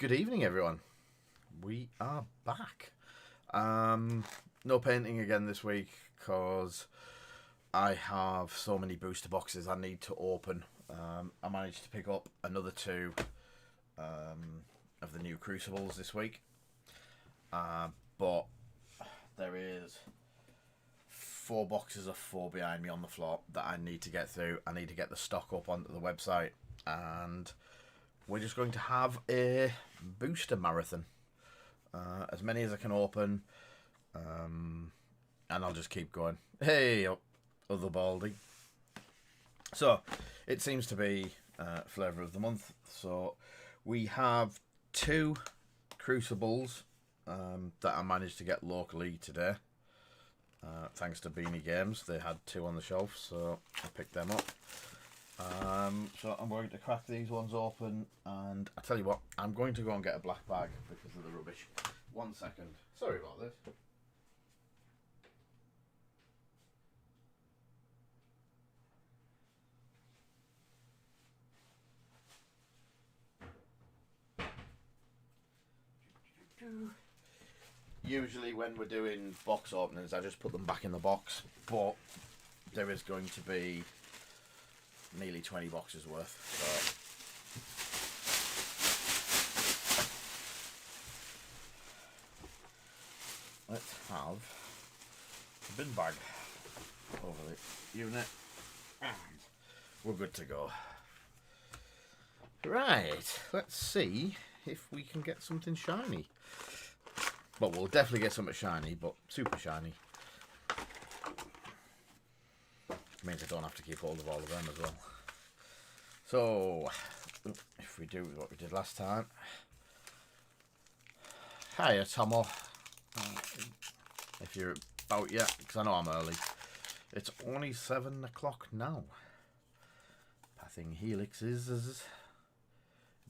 Good evening, everyone. We are back. No painting again this week because I have so many booster boxes I need to open. I managed to pick up another two of the new Crucibles this week, but there is 4 boxes of 4 behind me on the floor that I need to get through. I need to get the stock up onto the website, and we're just going to have a booster marathon. As many as I can open, and I'll just keep going. Hey, other Baldy. So, it seems to be flavour of the month. So, we have 2 Crucibles that I managed to get locally today. Thanks to Beanie Games. They had 2 on the shelf, so I picked them up. So I'm going to crack these ones open, and I tell you what, I'm going to go and get a black bag because of the rubbish. 1 second. Sorry about this. Usually when we're doing box openings, I just put them back in the box, but there is going to be nearly 20 boxes worth, so let's have a bin bag over the unit and we're good to go. Right, let's see if we can get something shiny. Well, we'll definitely get something shiny, but super shiny. Means I don't have to keep hold of all of them as well. So, if we do what we did last time. Hiya, Tomo. If you're about yet, because I know I'm early. It's only 7 o'clock now. Pathing Helixes.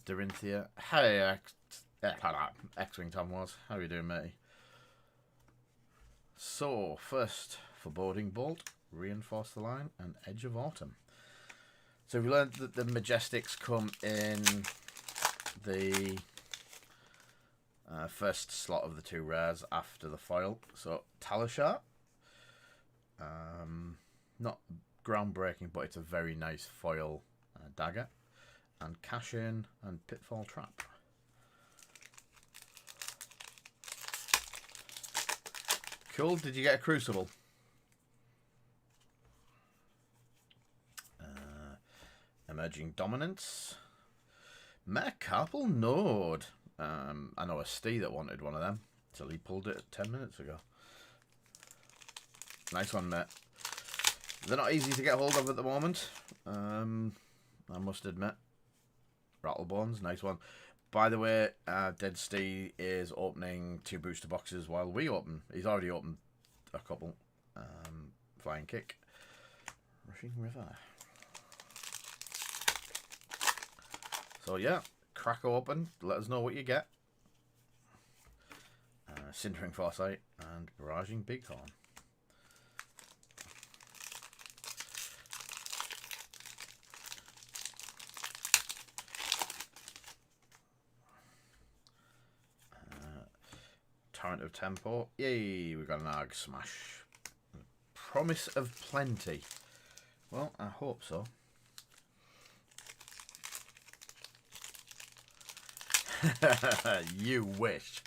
Dorinthia. Hiya, X-Wing Tom was. How are you doing, matey? So, first, foreboding bolt. Reinforce the line and Edge of Autumn. So we learned that the Majestics come in the first slot of the 2 rares after the foil. So Talishar, not groundbreaking, but it's a very nice foil dagger, and Cash In and Pitfall Trap. Cool. Did you get a Crucible? Emerging Dominance. Metacarpal Node. I know a Steve that wanted one of them till he pulled it 10 minutes ago. Nice one, mate. They're not easy to get hold of at the moment, I must admit. Rattlebones, nice one. By the way, Dead Steve is opening 2 booster boxes while we open. He's already opened a couple. Flying Kick. Rushing River. So yeah, crack open, let us know what you get. Sintering Foresight and Barraging Bighorn. Torrent of Tempo. Yay, we got an Arg Smash. Promise of Plenty. Well, I hope so. You wish.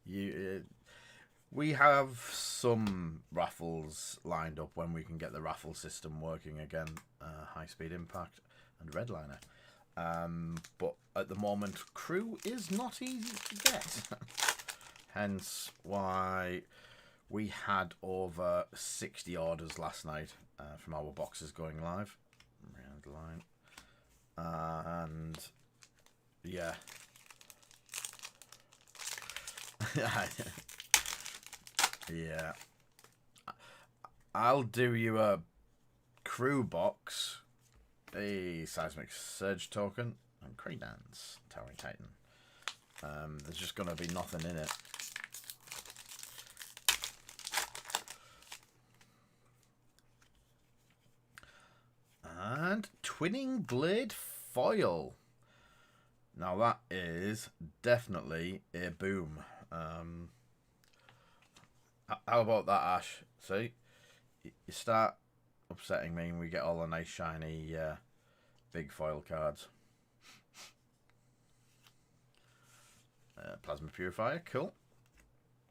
We have some raffles lined up when we can get the raffle system working again. High Speed Impact and Redliner. But at the moment, Crew is not easy to get. Hence why we had over 60 orders last night from our boxes going live. Red line. And yeah. Yeah, I'll do you a Crew box, a Seismic Surge token, and Credence Towering Titan. There's just gonna be nothing in it. And Twinning Blade foil. Now that is definitely a boom. How about that, Ash? See, you start upsetting me and we get all the nice shiny big foil cards. Plasma Purifier, cool.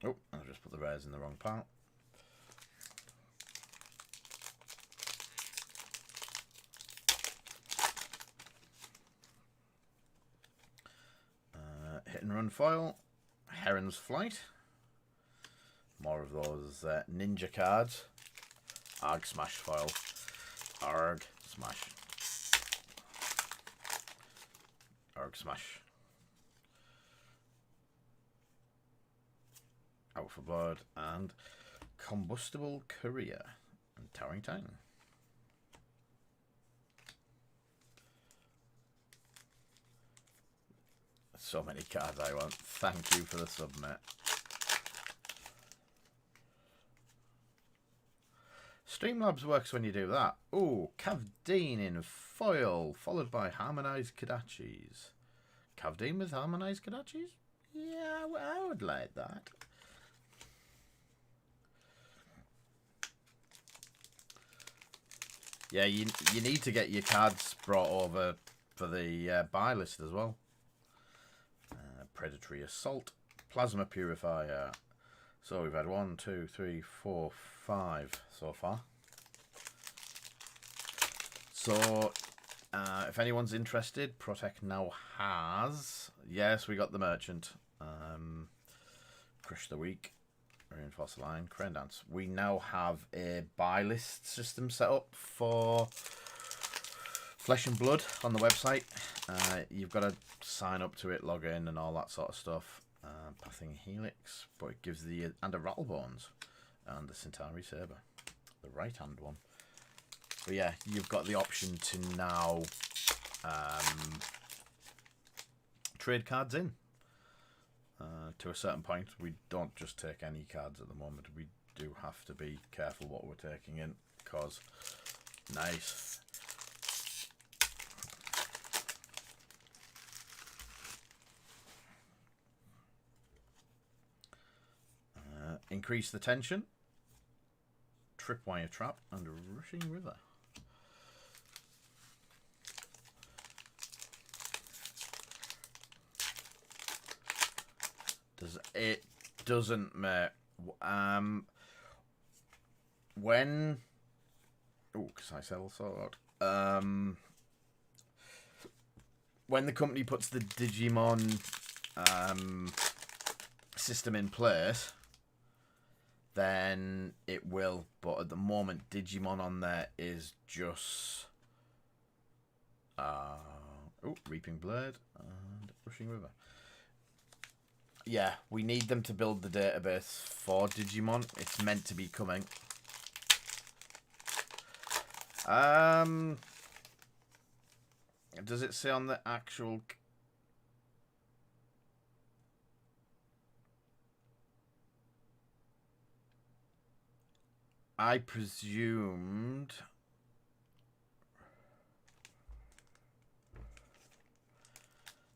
Oh, I just put the rares in the wrong pile. Hit and run foil. Heron's Flight. More of those ninja cards. Arg Smash foil. Arg Smash. Arg Smash. Out for Blood and Combustible Courier and Towering Titan. So many cards I want. Thank you for the submit. Streamlabs works when you do that. Ooh, Cavdeen in foil, followed by Harmonized Kodachis. Cavdeen with Harmonized Kodachis? Yeah, I would like that. Yeah, you need to get your cards brought over for the buy list as well. Predatory Assault, Plasma Purifier. So we've had 1, 2, 3, 4, 5 so far. So if anyone's interested, ProTech now has. Yes, we got the merchant. Crush the Week. Reinforce the Line. Crane Dance. We now have a buy list system set up for Flesh and Blood on the website. You've got to sign up to it, log in and all that sort of stuff. Pathing Helix, but it gives the and a Rattlebones and the Centauri Saber, the right hand one. But yeah, you've got the option to now trade cards in. To a certain point, we don't just take any cards at the moment. We do have to be careful what we're taking in, because nice. Increase the tension. Tripwire Trap and Rushing River. It doesn't, mate. When because I sell sword. When the company puts the Digimon system in place, then it will. But at the moment, Digimon on there is just Reaping Blade and Rushing River. Yeah, we need them to build the database for Digimon. It's meant to be coming. Does it say on the actual... I presumed...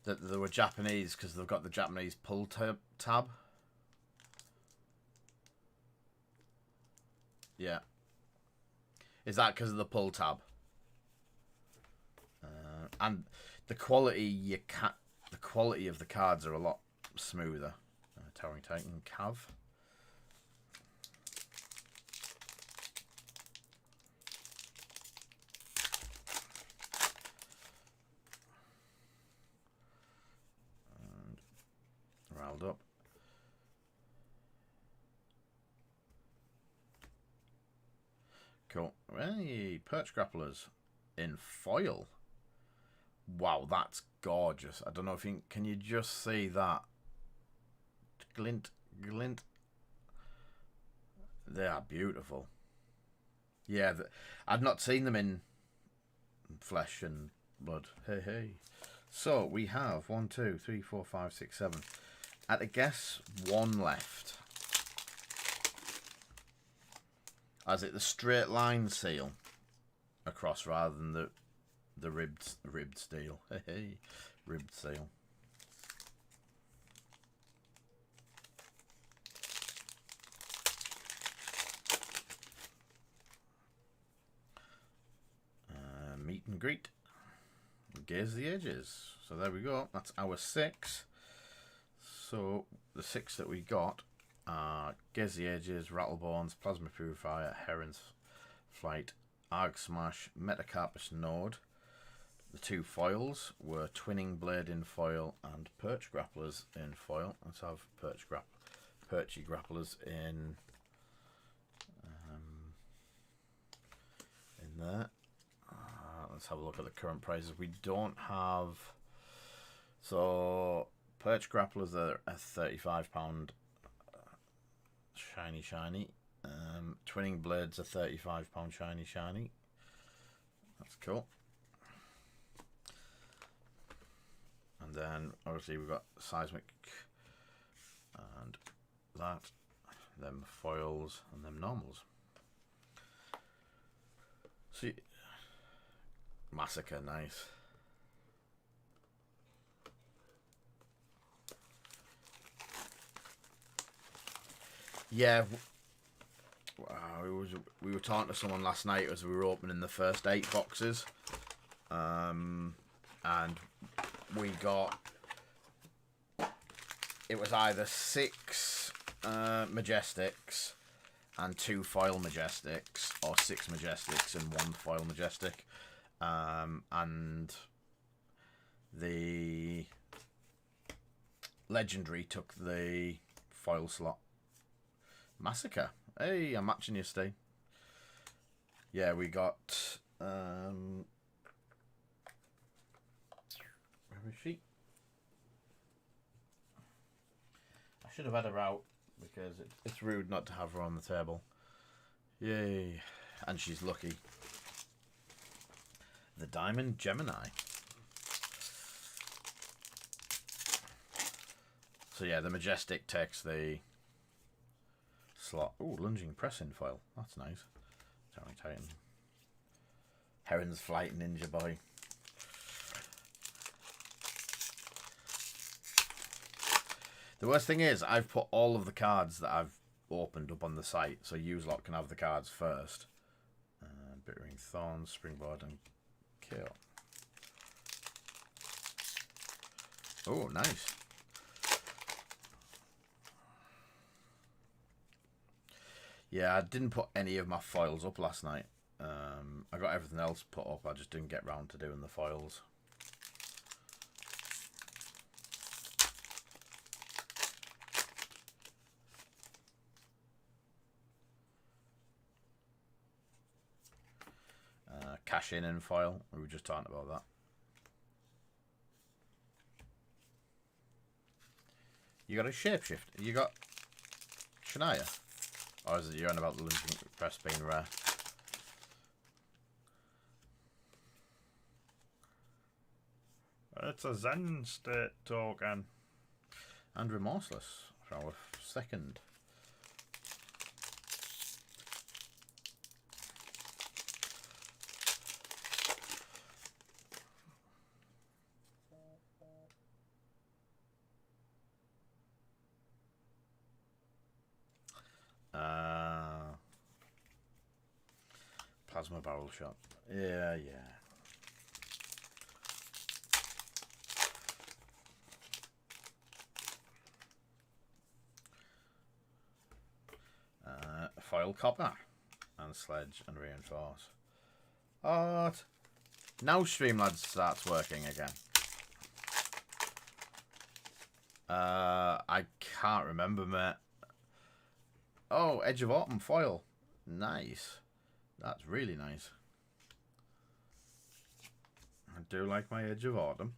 that they were Japanese because they've got the Japanese pull tab. Yeah. Is that because of the pull tab? And the quality the quality of the cards are a lot smoother. Towering Titan, Cav. Riled up. Cool. Hey, Perch Grapplers in foil. Wow, that's gorgeous. I don't know if you can you just see that? Glint, glint. They are beautiful. Yeah, I've not seen them in Flesh and Blood. Hey, hey. So we have 1, 2, 3, 4, 5, 6, 7. At a guess, 1 left. Is it the straight line seal across rather than the the ribbed steel. Hey, ribbed steel. Meet and greet. Gaze the edges. So there we go. That's our 6. So the 6 that we got are Gaze the Edges, Rattlebones, Plasma Purifier, Heron's Flight, Arg Smash, Metacarpus Node. The 2 foils were Twinning Blade in foil and Perch Grapplers in foil. Let's have Perchy Grapplers in there. Let's have a look at the current prices. We don't have... So, Perch Grapplers are a £35 shiny. Twinning Blades are £35 shiny. That's cool. And then, obviously, we've got Seismic and that. Them foils and them normals. See... Massacre, nice. Yeah, we were talking to someone last night as we were opening the first 8 boxes, and we got, it was either 6 Majestics and 2 foil Majestics, or 6 Majestics and 1 foil Majestic. And the Legendary took the foil slot. Massacre. Hey, I'm matching you, Steve. Yeah, we got... where is she? I should have had her out because it's rude not to have her on the table. Yay. And she's lucky. The Diamond Gemini. So yeah, the Majestic takes the slot. Ooh, Lunging Pressing foil. That's nice. Tony Titan. Heron's Flight Ninja Boy. The worst thing is, I've put all of the cards that I've opened up on the site, so Uselot can have the cards first. Bittering Thorns, Springboard, and Kill. Oh, nice. Yeah, I didn't put any of my foils up last night. I got everything else put up. I just didn't get round to doing the foils. Cash in foil. We were just talking about that. You got a shapeshift. You got Shania. Or is it you're on about the Lunging Press being rare? It's a Zen state token. And Remorseless for our 2nd. Plasma Barrel Shot. Yeah. Foil Copper. And Sledge and Reinforce. Art. Now Streamlabs starts working again. I can't remember, mate. Oh, Edge of Autumn foil. Nice. That's really nice. I do like my Edge of Autumn.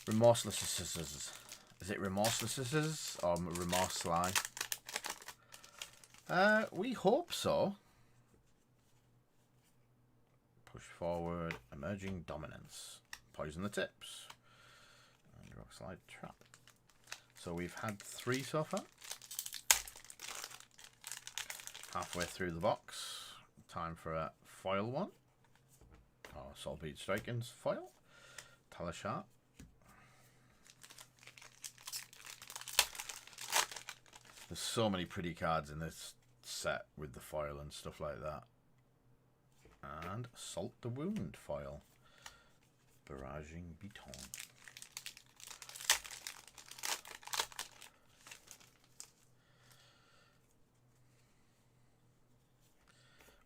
Remorseless. Is it Remorseless or Remorseless? We hope so. Push forward. Emerging Dominance. Poison the Tips. And Rock Slide Trap. So we've had 3 so far. Halfway through the box. Time for a foil one. Or Soulbeat Striking's foil. Talishar. There's so many pretty cards in this set with the foil and stuff like that. And Salt the Wound foil. Barraging Beton.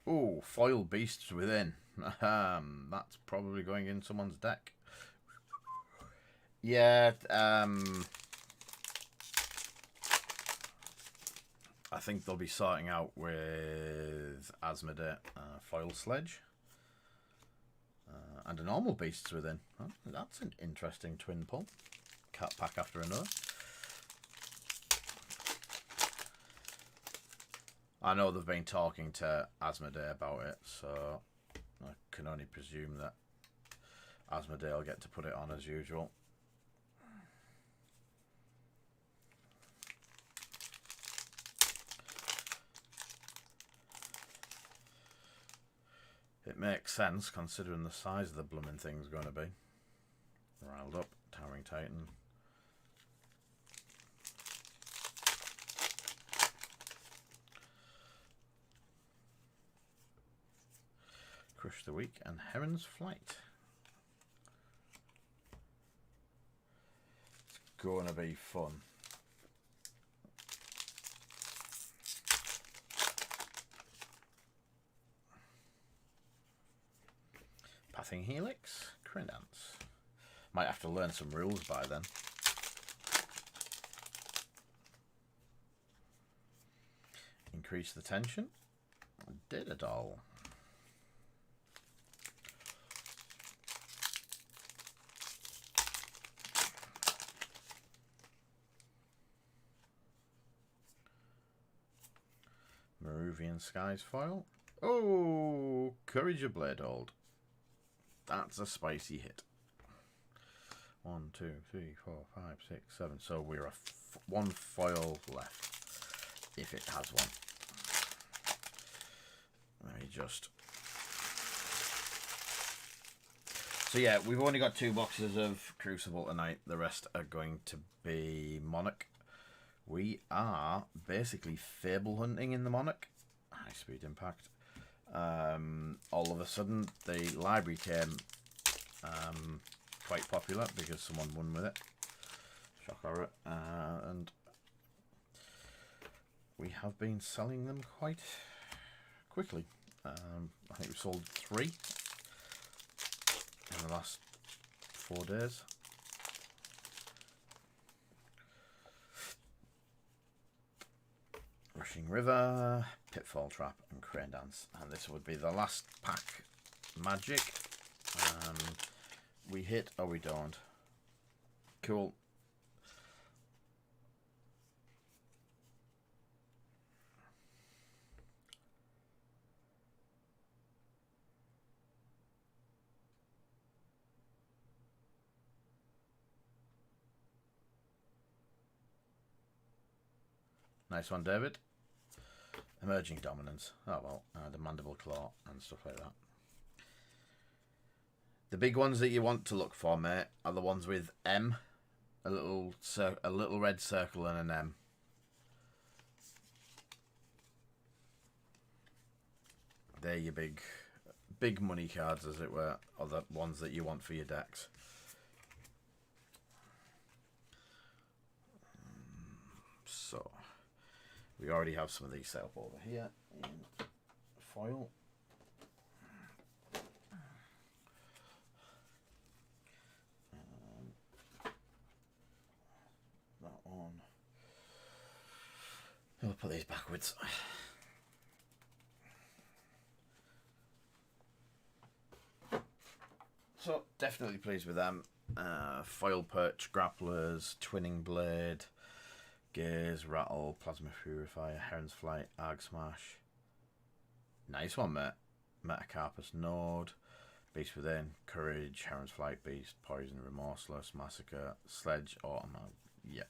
Oh, foil Beasts Within. That's probably going in someone's deck. Yeah, I think they'll be starting out with Asmodee Foil Sledge. And a normal Beasts Within. Oh, that's an interesting twin pull. Cat pack after another. I know they've been talking to Asmodee about it, so I can only presume that Asmodee will get to put it on as usual. It makes sense considering the size of the blooming thing's going to be. Riled Up, Towering Titan. Crush the Weak and Heron's Flight. It's going to be fun. Pathing Helix, Credence. Might have to learn some rules by then. Increase the tension. Did it all. Maruvian Skies foil. Oh, Courage of Bladehold. That's a spicy hit. 1, 2, 3, 4, 5, 6, 7. So we're one foil left, if it has one. Let me just. So yeah, we've only got 2 boxes of Crucible tonight. The rest are going to be Monarch. We are basically Fable hunting in the Monarch. High Speed Impact. All of a sudden, the library came quite popular because someone won with it. Shock horror. And we have been selling them quite quickly. I think we sold 3 in the last 4 days. Rushing River, Pitfall Trap, and Crane Dance. And this would be the last pack magic. We hit or we don't. Cool. Nice one, David. Emerging Dominance. Oh well, the Mandible Claw and stuff like that. The big ones that you want to look for, mate, are the ones with M, a little red circle and an M. They're your big money cards, as it were, or the ones that you want for your decks. So, we already have some of these set up over here in foil. That one. I'll put these backwards. So, definitely pleased with them. Foil Perch, Grapplers, Twinning Blade, Gaze, Rattle, Plasma Purifier, Heron's Flight, Arg Smash. Nice one, mate. Metacarpus Node, Beast Within, Courage, Heron's Flight, Beast, Poison, Remorseless, Massacre, Sledge, Autumn. Yeah.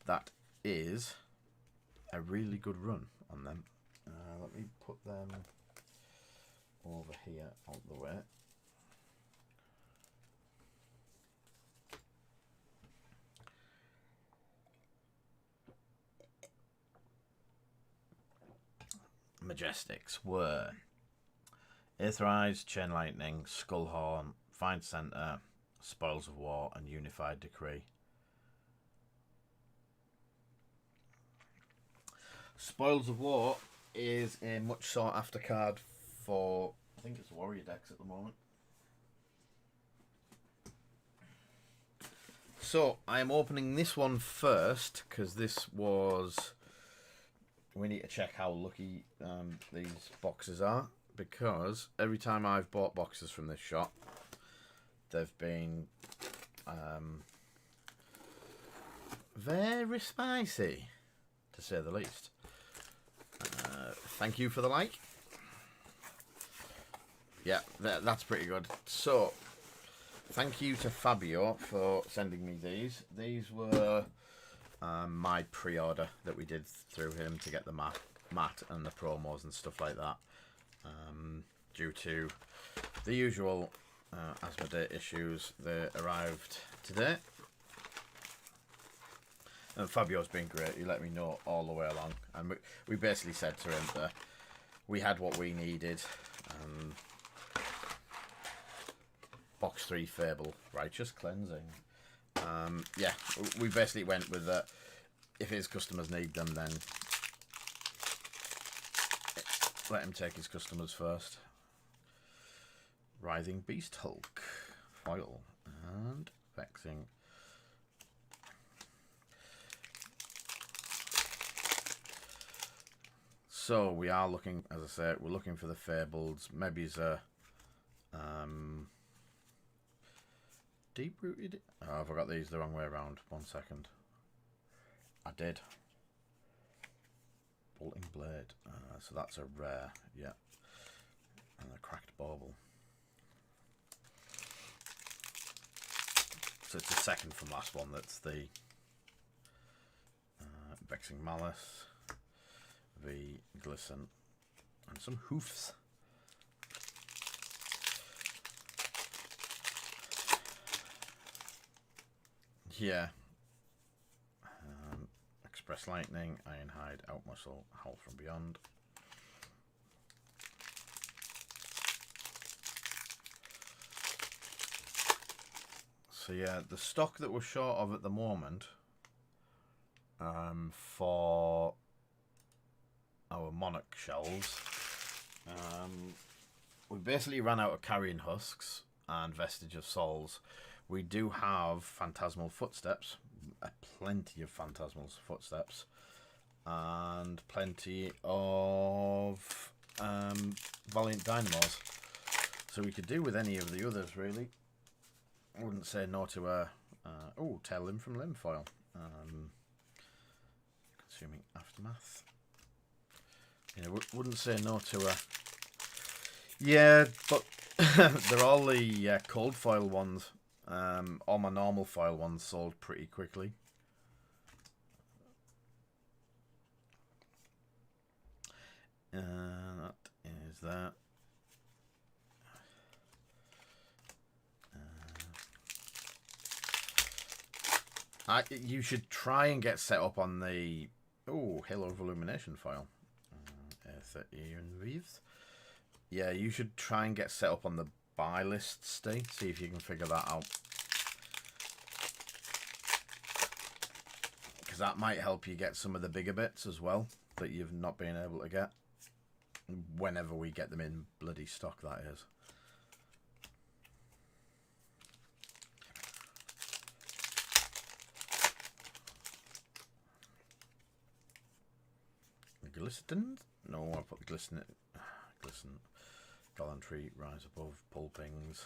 That is a really good run on them. Let me put them get out the way. Majestics were Aetherized, Chain Lightning, Skullhorn, Find Center, Spoils of War, and Unified Decree. Spoils of War is a much sought after card for, I think it's warrior decks at the moment. So I am opening this one first because this was. We need to check how lucky these boxes are, because every time I've bought boxes from this shop, they've been very spicy, to say the least. Thank you for the like. Yeah, that's pretty good. So, thank you to Fabio for sending me these. These were my pre-order that we did through him to get the mat and the promos and stuff like that. Due to the usual Asmodee issues, they arrived today. And Fabio's been great. He let me know all the way along. And we basically said to him that we had what we needed. Box 3 Fable, Righteous Cleansing. Yeah, we basically went with that. If his customers need them, then let him take his customers first. Writhing Beast Hulk, foil, and vexing. So we are looking, as I say, we're looking for the Fabled. Maybe it's a deep-rooted. Oh, I've got these the wrong way around. 1 second. I did. Bolting Blade. So that's a rare, yeah. And a Cracked Bauble. So it's the second from last one. That's the Vexing Malice, the Glisten, and some Hoofs. Yeah. Express Lightning, Ironhide, Outmuscle, Howl from Beyond. So yeah, the stock that we're short of at the moment for our Monarch shells, we basically ran out of Carrion Husks and Vestige of Souls. We do have Phantasmal Footsteps, plenty of Phantasmal Footsteps, and plenty of Valiant Dynamos. So we could do with any of the others, really. I wouldn't say no to a... Tail Limb from Limb foil. Consuming Aftermath. Yeah, wouldn't say no to a... Yeah, but they're all the cold foil ones. All my normal foil ones sold pretty quickly. That is that. You should try and get set up on the Halo of Illumination file. 30 Reeves. Yeah, you should try and get set up on the buy list, Steve. See if you can figure that out. Because that might help you get some of the bigger bits as well that you've not been able to get. Whenever we get them in bloody stock, that is. The Glisten? No, I put the Glisten. Glisten. Gallantry, Rise Above, Pulpings.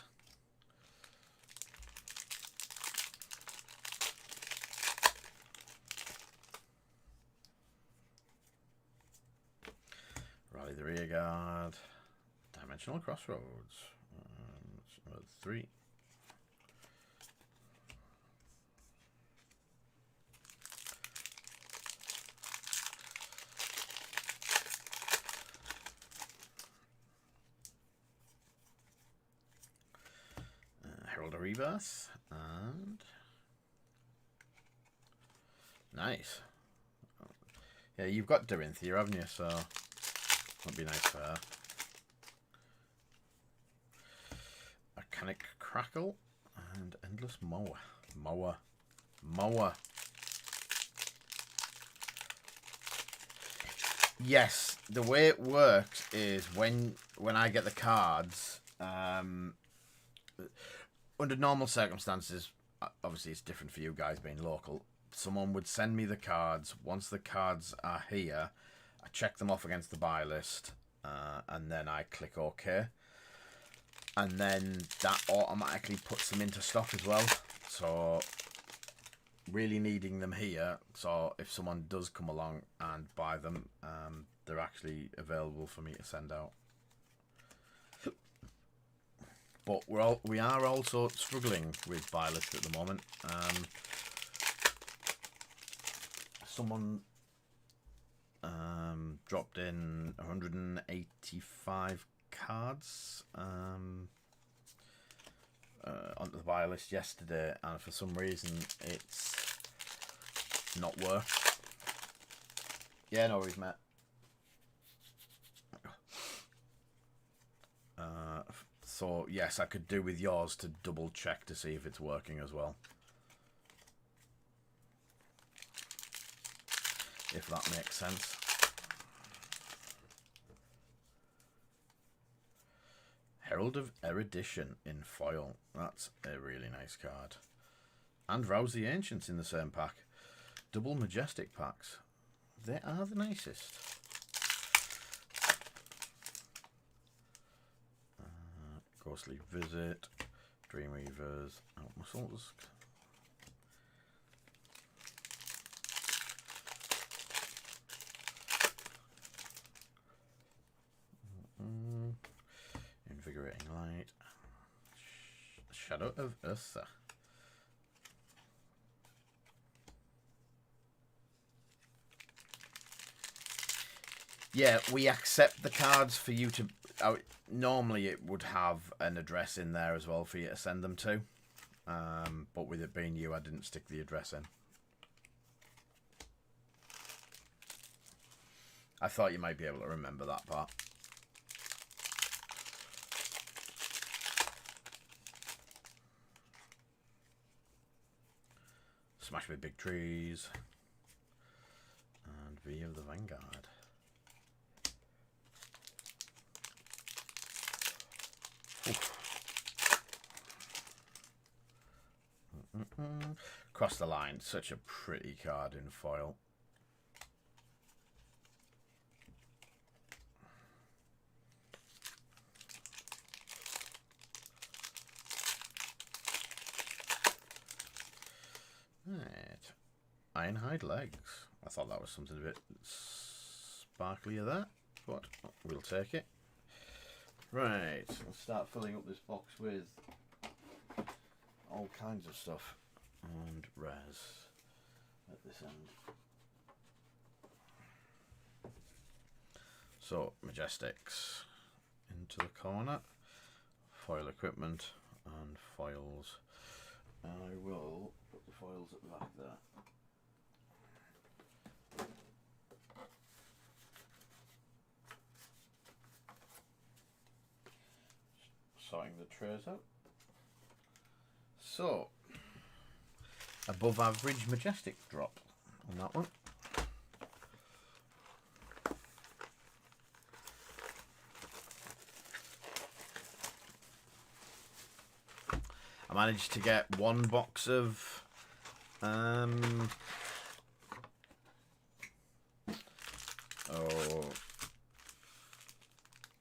Rally the Rearguard. Dimensional Crossroads. 3. Rebirth, and nice. Yeah, you've got Dorinthia here, haven't you? So that'd be nice for her. Arcanic Crackle and Endless Mower. Yes, the way it works is when I get the cards, under normal circumstances, obviously it's different for you guys being local, someone would send me the cards. Once the cards are here, I check them off against the buy list, and then I click OK. And then that automatically puts them into stock as well. So really needing them here, so if someone does come along and buy them, they're actually available for me to send out. But we are also struggling with buy list at the moment. Someone dropped in 185 cards onto the buy list yesterday, and for some reason it's not worked. Yeah, no worries, mate. So yes, I could do with yours to double check to see if it's working as well, if that makes sense. Herald of Erudition in foil. That's a really nice card. And Rouse the Ancients in the same pack. Double Majestic packs. They are the nicest. Ghostly Visit. Dreamweavers. Outmuscles. Invigorating Light. Shadow of Ursa. Yeah, we accept the cards for you to... normally it would have an address in there as well for you to send them to. But with it being you, I didn't stick the address in. I thought you might be able to remember that part. Smash with Big Trees. And V of the Vanguard. Cross the Line. Such a pretty card in foil. Right. Ironhide Legs. I thought that was something a bit sparklier there, but we'll take it. Right, let's start filling up this box with all kinds of stuff. And res at this end. So, Majestics into the corner. Foil equipment and foils. I will put the foils at the back there. Sorting the trays out. So, above average Majestic drop on that one. I managed to get one box of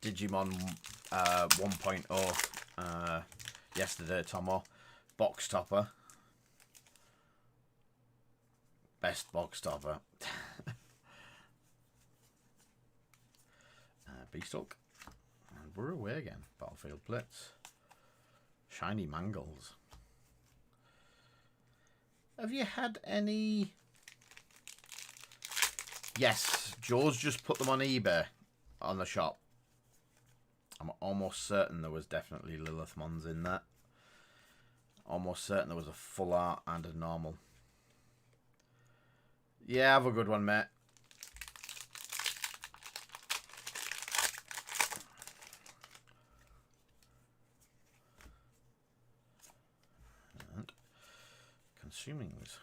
Digimon 1.0 yesterday, Tomo. Box topper. Best box topper. Beastalk. And we're away again. Battlefield Blitz. Shiny Mangles. Have you had any... Yes, Joe's just put them on eBay on the shop. I'm almost certain there was definitely Lilithmons in there. Almost certain there was a full art and a normal. Yeah, have a good one, mate. And consumings.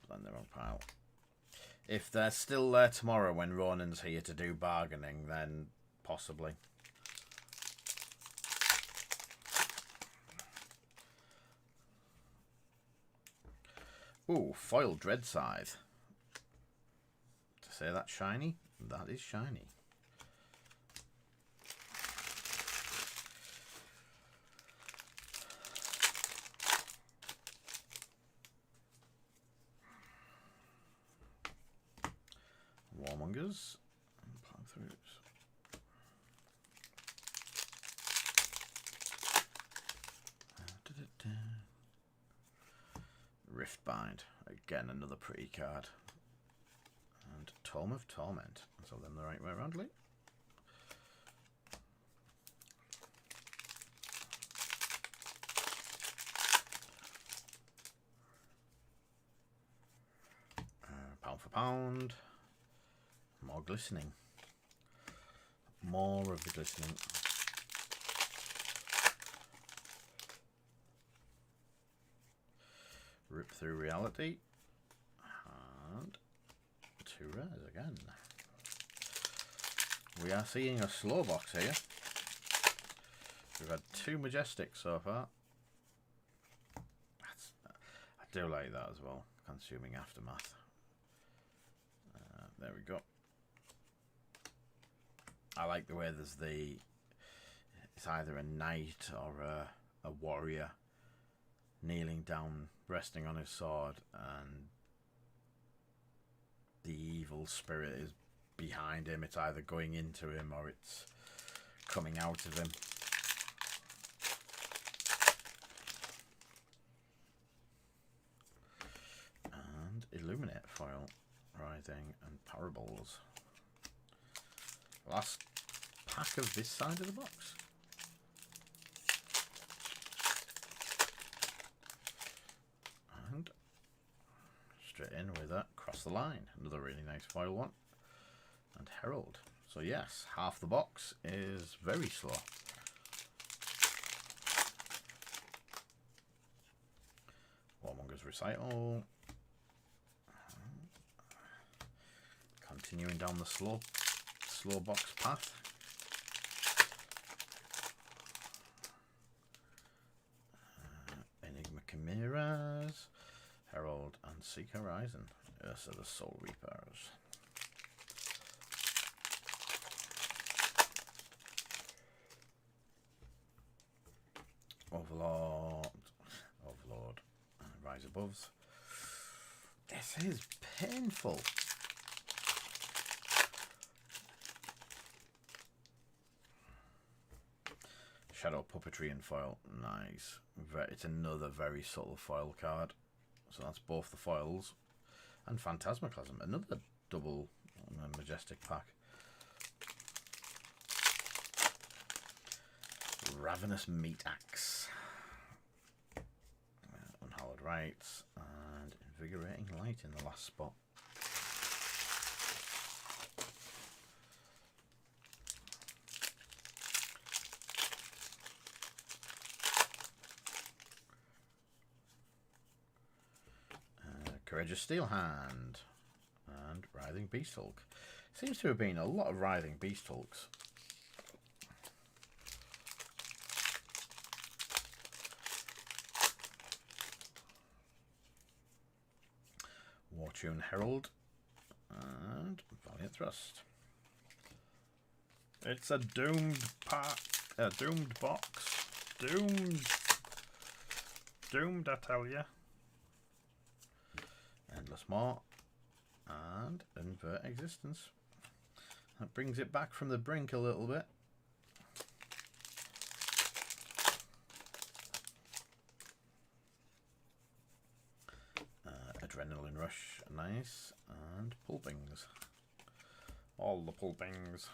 Blend their own pile. If they're still there tomorrow when Ronan's here to do bargaining, then possibly. Ooh, foil dread scythe. To say that's shiny, that is shiny. Warmongers and plow throughs. Riftbind, again another pretty card. And Tome of Torment. So them the right way around, Lee. Pound for pound. More glistening. More of the glistening. Rip through reality. And 2 rares again. We are seeing a slow box here. We've had 2 majestics so far. I do like that as well. Consuming Aftermath. There we go. I like the way there's it's either a knight or a warrior kneeling down, resting on his sword, and the evil spirit is behind him. It's either going into him or it's coming out of him. And Illuminate foil, Writhing, and Parables. Last pack of this side of the box. And straight in with that, Cross the Line. Another really nice foil one. And Herald. So yes, half the box is very slow. Warmonger's Recital. Continuing down the slow box path. Enigma Chimeras, Herald, and Seek Horizon. Ursa the Soul Reapers. Overlord, and Rise Aboves. This is painful. Shadow Puppetry and foil. Nice. It's another very subtle foil card. So that's both the foils. And Phantasmaclasm. Another double majestic pack. Ravenous Meat Axe. Unhallowed Rites. And Invigorating Light in the last spot. Courageous Steel Hand and Writhing Beast Hulk. Seems to have been a lot of Writhing Beast Hulks. Wartune Herald and Valiant Thrust. It's a doomed pack, a doomed box. Doomed, I tell ya. Endless More and Invert Existence. That brings it back from the brink a little bit. Adrenaline Rush, nice, and Pulpings. All the Pulpings.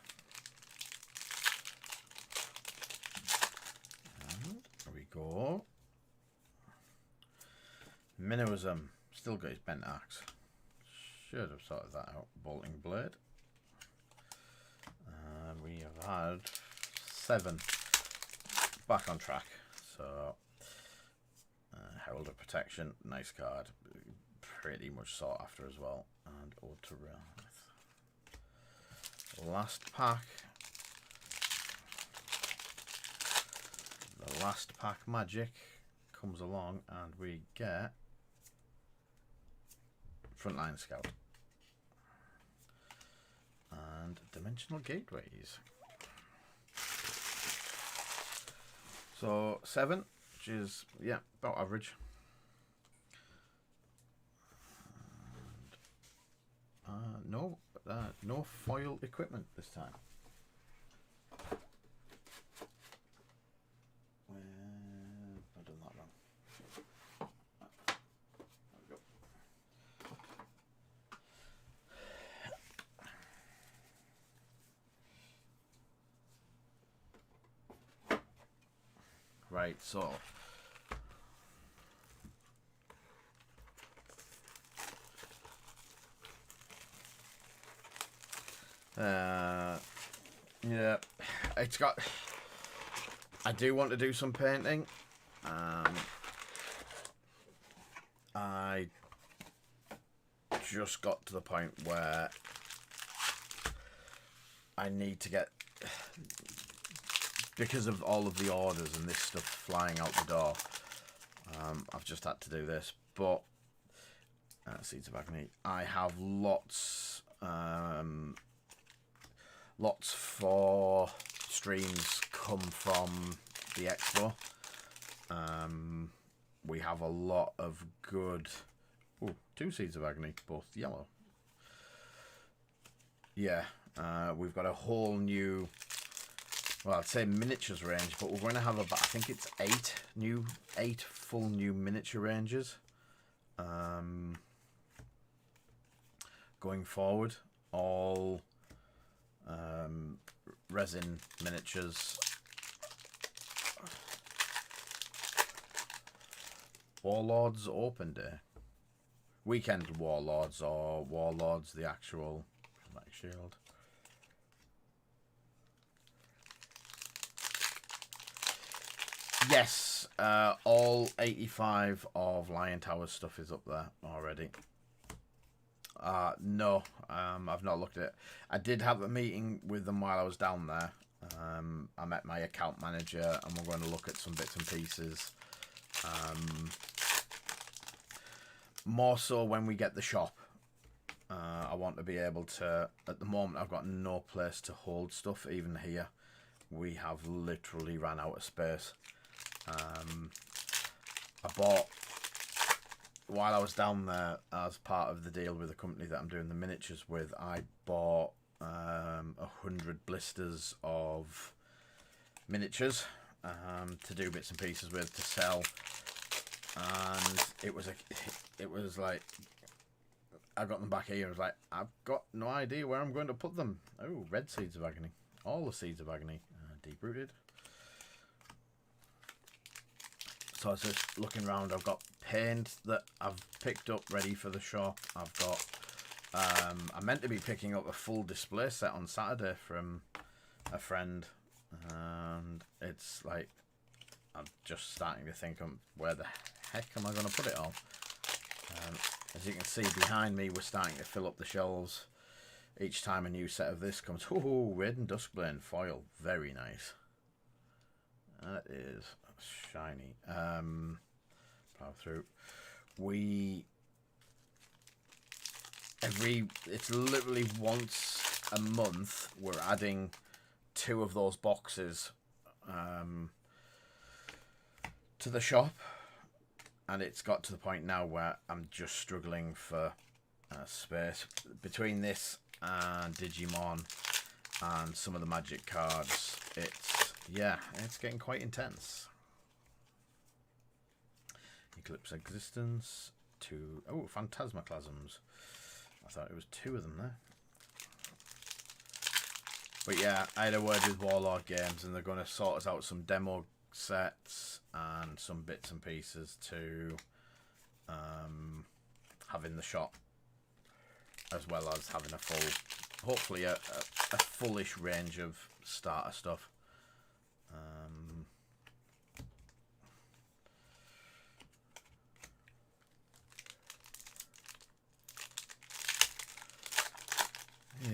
And there we go. Minnowism, still got his bent axe. Should have sorted that out. Bolting Blade. We have had 7. Back on track. So, Herald of Protection, nice card. Pretty much sought after as well. And Ode to Wrath. Last pack. The last pack magic comes along and we get Frontline Scout. And Dimensional Gateways. So 7, which is, yeah, about average. And, no foil equipment this time. I've done that wrong. There we go. Right, so yeah, it's got. I do want to do some painting. I just got to the point where I need to get, because of all of the orders and this stuff flying out the door, I've just had to do this. But Seeds of Agony, I have lots for streams come from the expo. We have a lot of good. Oh, 2 Seeds of Agony, both yellow. Yeah, we've got a whole new, well, I'd say miniatures range, but we're going to have about, I think it's 8 full new miniature ranges going forward. All resin miniatures. Warlords Open Day. Weekend Warlords, or Warlords the actual Dramatic Shield. Yes, all 85 of Lion Tower stuff is up there already. No, I've not looked at it. I did have a meeting with them while I was down there. I met my account manager and we're going to look at some bits and pieces. More so when we get the shop. I want to be able to, at the moment I've got no place to hold stuff. Even here we have literally ran out of space. I bought, while I was down there, as part of the deal with the company that I'm doing the miniatures with, I bought 100 blisters of miniatures to do bits and pieces with, to sell. And it was like, I got them back here. I was like, I've got no idea where I'm going to put them. Oh, red Seeds of Agony. All the Seeds of Agony. Deep Rooted. So I was just looking around. I've got paint that I've picked up ready for the shop. I've got, I meant to be picking up a full display set on Saturday from a friend. And it's like, I'm just starting to think, where the heck am I going to put it all? As you can see behind me, we're starting to fill up the shelves. Each time a new set of this comes. Oh, Red and Duskblade foil. Very nice. That is shiny. Power through. It's literally once a month we're adding 2 of those boxes to the shop, and it's got to the point now where I'm just struggling for space between this and Digimon and some of the Magic cards. It's getting quite intense. Eclipse Existence, two. Oh, Phantasmaclasms. I thought it was two of them there. But yeah, I had a word with Warlord Games, and they're going to sort us out some demo sets and some bits and pieces to have in the shop, as well as having a full, hopefully a fullish range of starter stuff.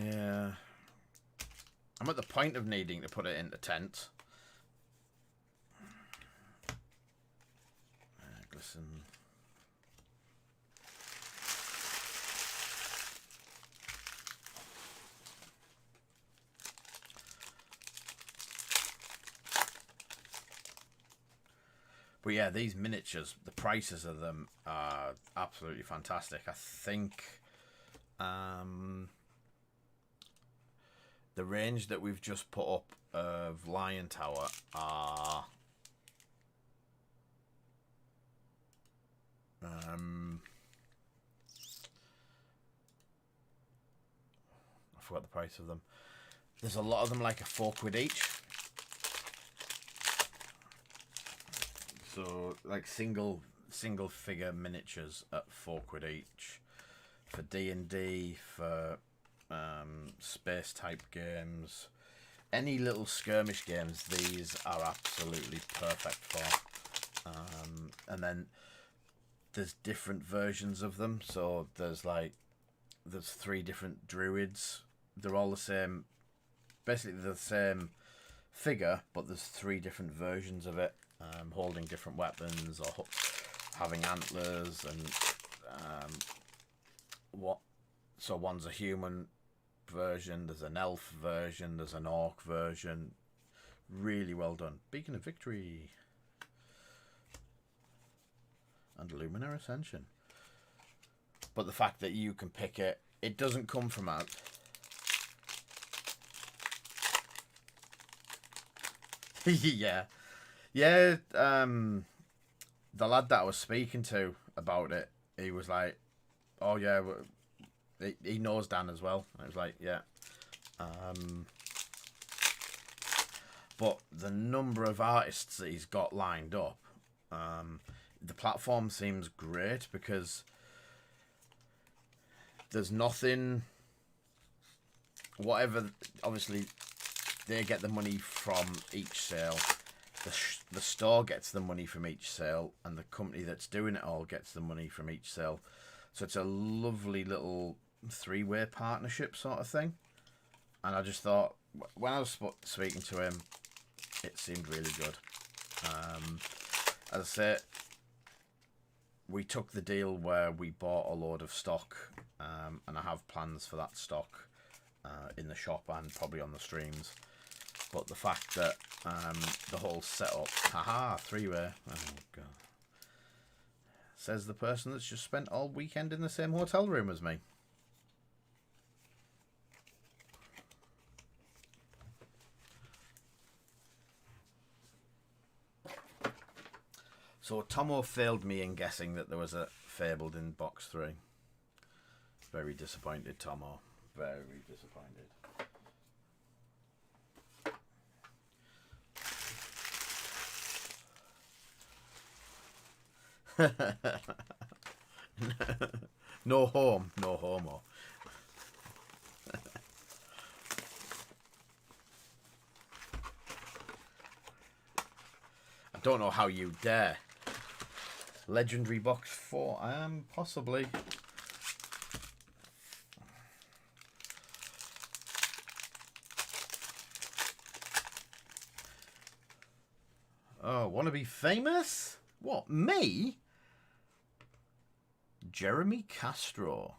Yeah, I'm at the point of needing to put it into tent. Glisten. But yeah, these miniatures, the prices of them are absolutely fantastic. I think the range that we've just put up of Lion Tower are I forgot the price of them. There's a lot of them like a £4 each. So like single figure miniatures at £4 each for D&D, for space type games, any little skirmish games. These are absolutely perfect for. And then there's different versions of them. So there's 3 different druids. They're all the same, basically the same figure, but there's 3 different versions of it. Holding different weapons or having antlers, and so one's a human version, there's an elf version, there's an orc version. Really well done. Beacon of Victory and Luminar Ascension. But the fact that you can pick it, it doesn't come from out. Yeah. Yeah, the lad that I was speaking to about it, he was like, oh yeah, he knows Dan as well. I was like, yeah. But the number of artists that he's got lined up, the platform seems great because there's nothing, whatever, obviously they get the money from each sale. The store gets the money from each sale, and the company that's doing it all gets the money from each sale. So it's a lovely little 3-way partnership sort of thing. And I just thought, when I was speaking to him, it seemed really good. As I say, we took the deal where we bought a load of stock, and I have plans for that stock in the shop and probably on the streams. But the fact that the whole setup, 3-way, oh god, says the person that's just spent all weekend in the same hotel room as me. So Tomo failed me in guessing that there was a Fabled in box 3. Very disappointed, Tomo. Very disappointed. No home, no homo. I don't know how you dare. Legendary box 4. I am possibly. Oh, want to be famous? What, me? Jeremy Castro.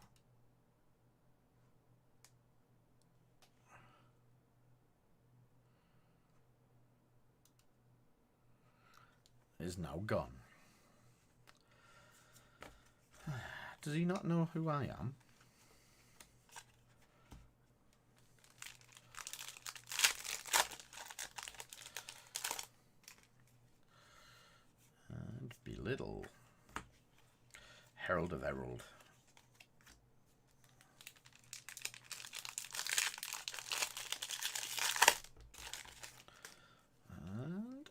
Is now gone. Does he not know who I am? And belittle. Herald of Herald. And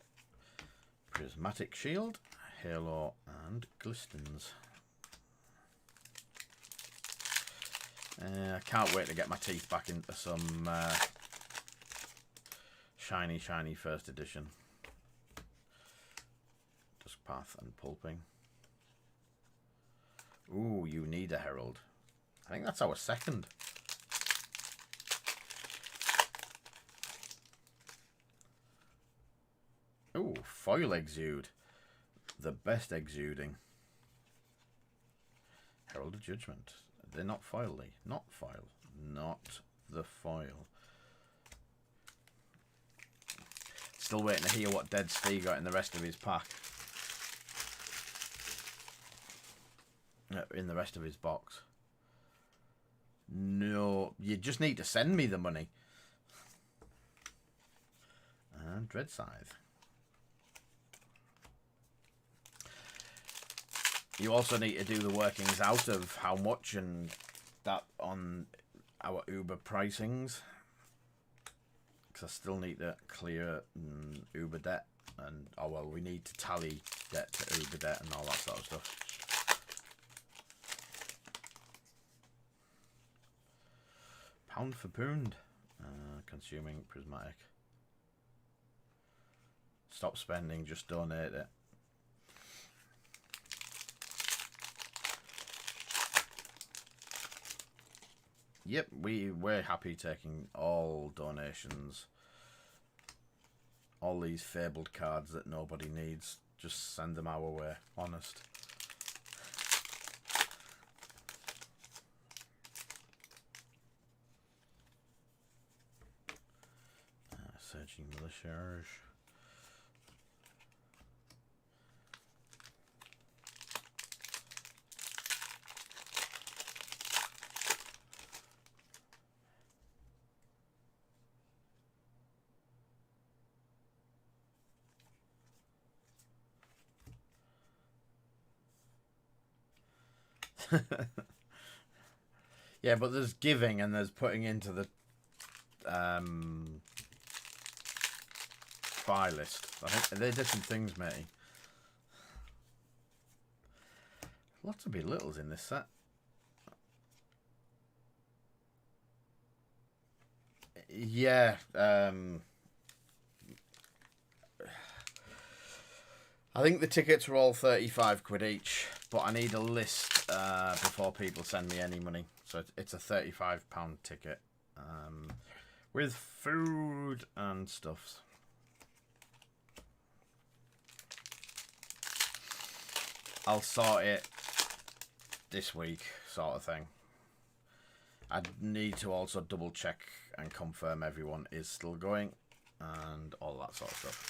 Prismatic Shield, Halo, and Glistens. I can't wait to get my teeth back into some shiny first edition. Duskpath and Pulping. Ooh, you need a Herald. I think that's our second. Ooh, Foil Exude. The best exuding. Herald of Judgment. They're not foily. Not foil. Not the foil. Still waiting to hear what Dead Steve got in the rest of his pack. In the rest of his box. No, you just need to send me the money. And Dread Scythe. You also need to do the workings out of how much and that on our Uber pricings. Because I still need to clear Uber debt. And, oh well, we need to tally debt to Uber debt and all that sort of stuff. Pound for pound. Consuming Prismatic. Stop spending, just donate it. Yep, we're happy taking all donations. All these fabled cards that nobody needs. Just send them our way. Honest. Surging Militia. Yeah, but there's giving and there's putting into the buy list. I think they're different things, matey. Lots of belittles in this set. Yeah, I think the tickets are all 35 quid each, but I need a list before people send me any money. So it's a £35 ticket with food and stuff. I'll sort it this week, sort of thing. I need to also double check and confirm everyone is still going and all that sort of stuff.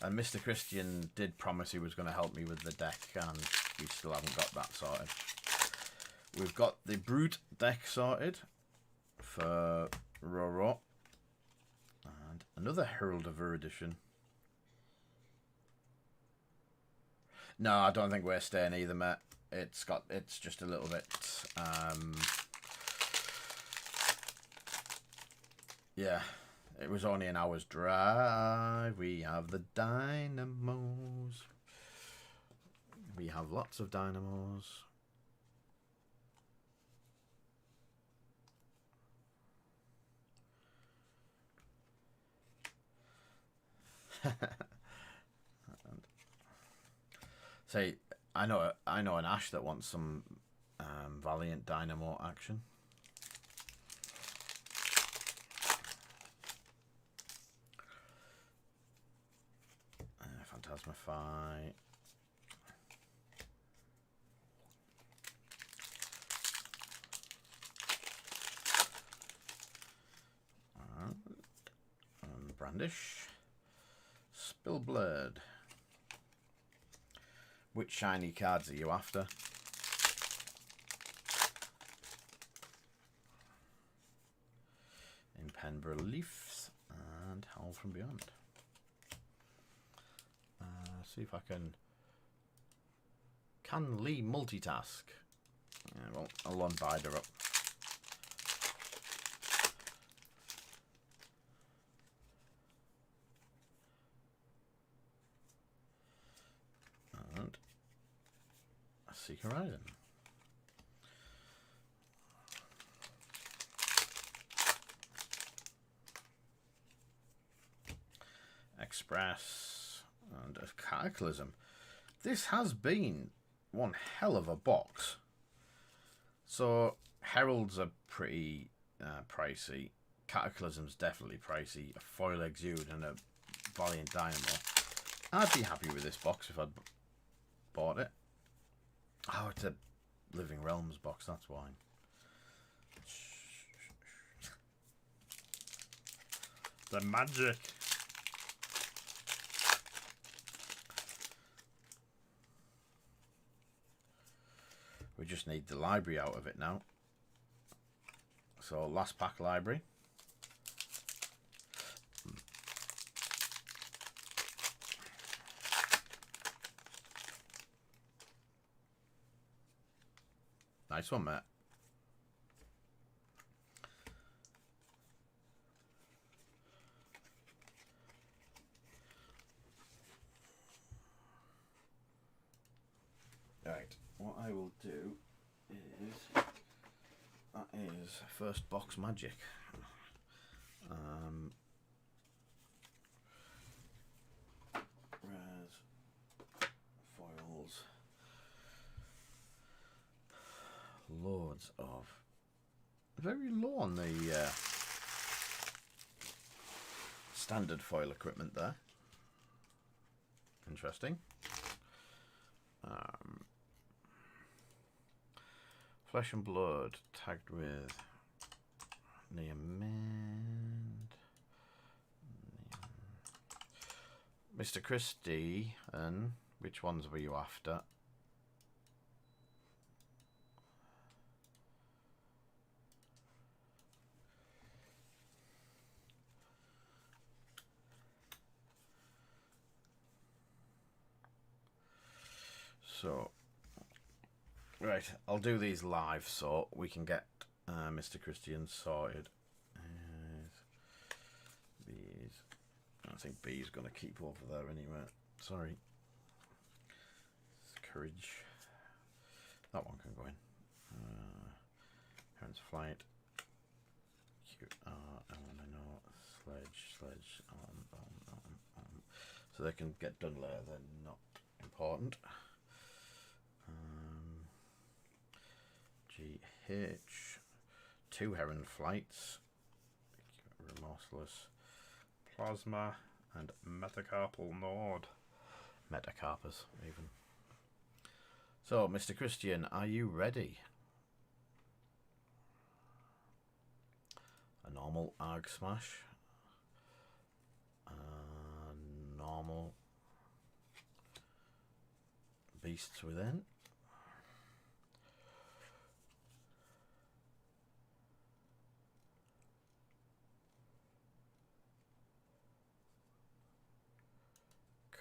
And Mr. Christian did promise he was going to help me with the deck, and we still haven't got that sorted. We've got the Brute deck sorted for Roro. And another Herald of Erudition. No, I don't think we're staying either, mate. It's just a little bit yeah, it was only an hour's drive. We have the dynamos. We have lots of dynamos. See, I know an Ash that wants some Valiant Dynamo action. Phantasmify. And Brandish. Spillblade. Which shiny cards are you after? In Penborough Leafs and Howl from Beyond. See if I can Can Lee multitask? Yeah, well, I'll unbind her up. And Seek Horizon. Express and a Cataclysm. This has been one hell of a box. So Heralds are pretty pricey. Cataclysm's definitely pricey. A Foil Exude and a Valiant Dynamo. I'd be happy with this box if I'd bought it. Oh, it's a Living Realms box, that's why. The magic. We just need the library out of it now. So last pack library. Nice one, Matt. Right, what I will do is that is first box magic. Rares, foils, loads of very low on the standard foil equipment there. Interesting. Flesh and Blood tagged with Neomand. Mr. Christie, and which ones were you after? So, right, I'll do these live so we can get Mr. Christian sorted. These, I think B's going to keep over there anyway. Sorry. Courage. That one can go in. Heron's Flight. Eleanor. Sledge. So they can get done later. They're not important. GH, 2 Heron Flights, Remorseless, Plasma and Metacarpal Nord. Metacarpus, even. So, Mr. Christian, are you ready? A normal Arg Smash. Normal Beasts Within.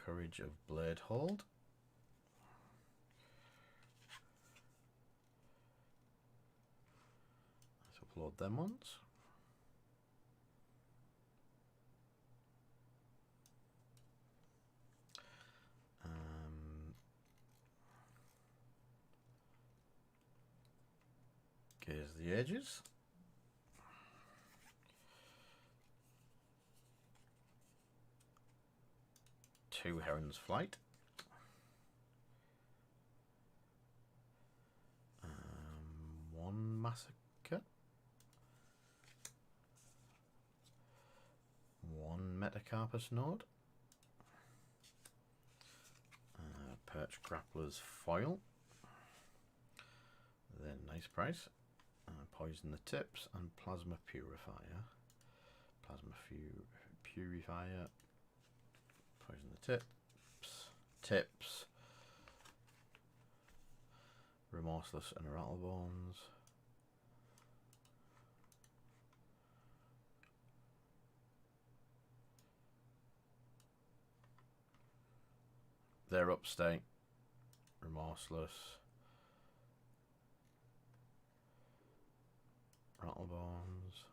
Courage of Blade Hold. Let's upload them ones. Here's the edges. Two Heron's Flight. One Massacre. One Metacarpus Node. Perch Grappler's Foil. Then nice price. Poison the Tips and Plasma Purifier. Purifier. Poison the Tips. Remorseless and Rattlebones. They're upstate. Remorseless. Rattlebones.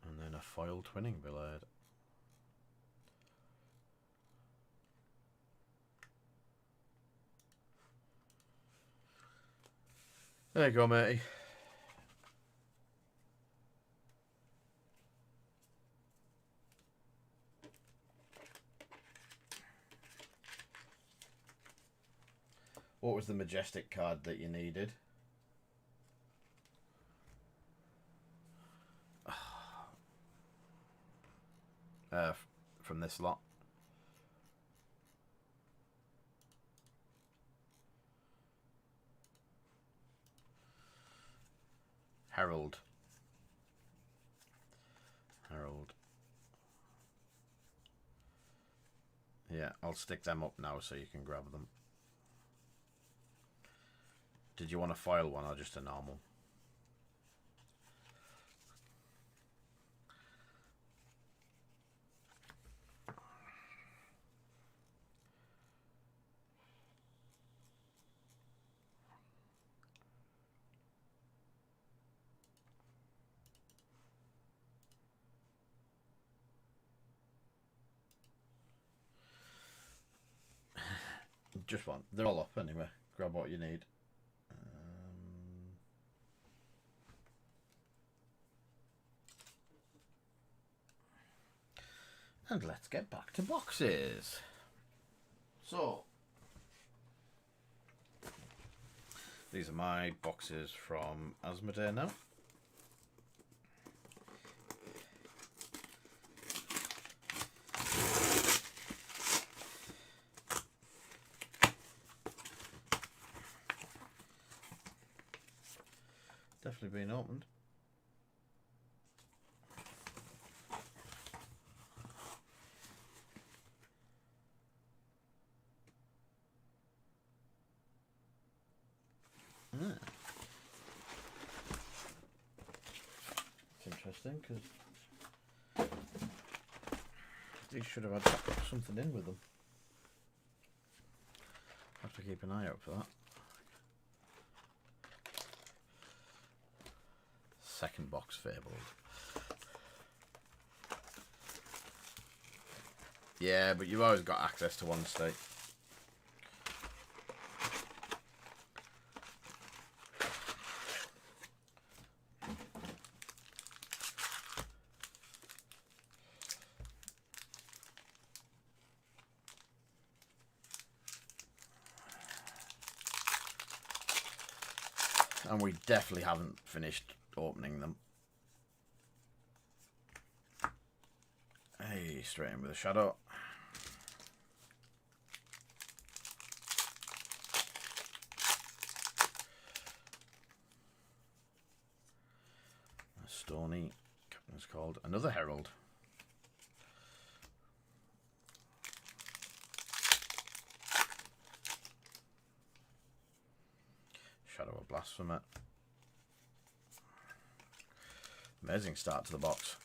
And then a foil twinning blade. There you go, matey. What was the majestic card that you needed? From this lot. Herald. Yeah, I'll stick them up now so you can grab them. Did you want a foil one or just a normal? Just one. They're all up anyway. Grab what you need. And let's get back to boxes. So, these are my boxes from Asmodee now. Definitely been opened. It's interesting because these should have had something in with them. Have to keep an eye out for that. Second box fabled. Yeah, but you've always got access to one state. And we definitely haven't finished opening them. Hey, straight in with a shadow. A Stony, it's called another Herald. Shadow of Blasphemer. Amazing start to the box.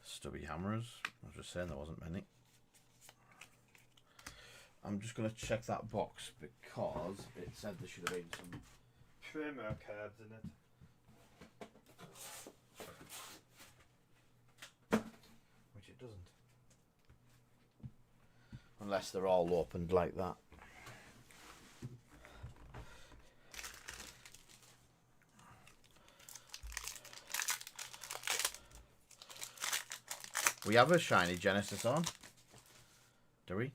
Stubby Hammerers. I was just saying there wasn't many. I'm just going to check that box because it said there should have been some promo cards in it. Which it doesn't. Unless they're all opened like that. We have a shiny Genesis on. Do we?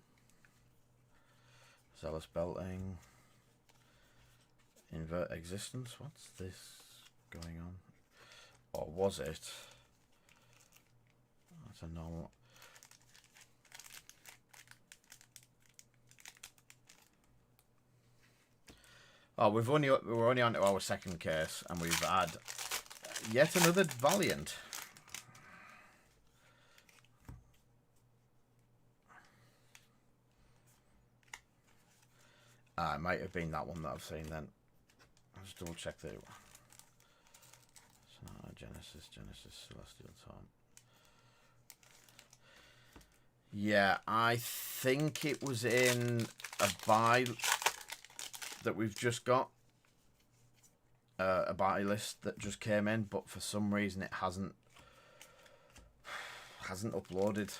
Zealous Belting. Invert Existence. What's this going on? Or was it? That's a normal. Oh, we're only on to our second case, and we've had yet another Valiant. It might have been that one that I've seen then. I'll just double check the. So Genesis, Celestial Time. Yeah, I think it was in a buy that we've just got. A buy list that just came in, but for some reason it hasn't uploaded.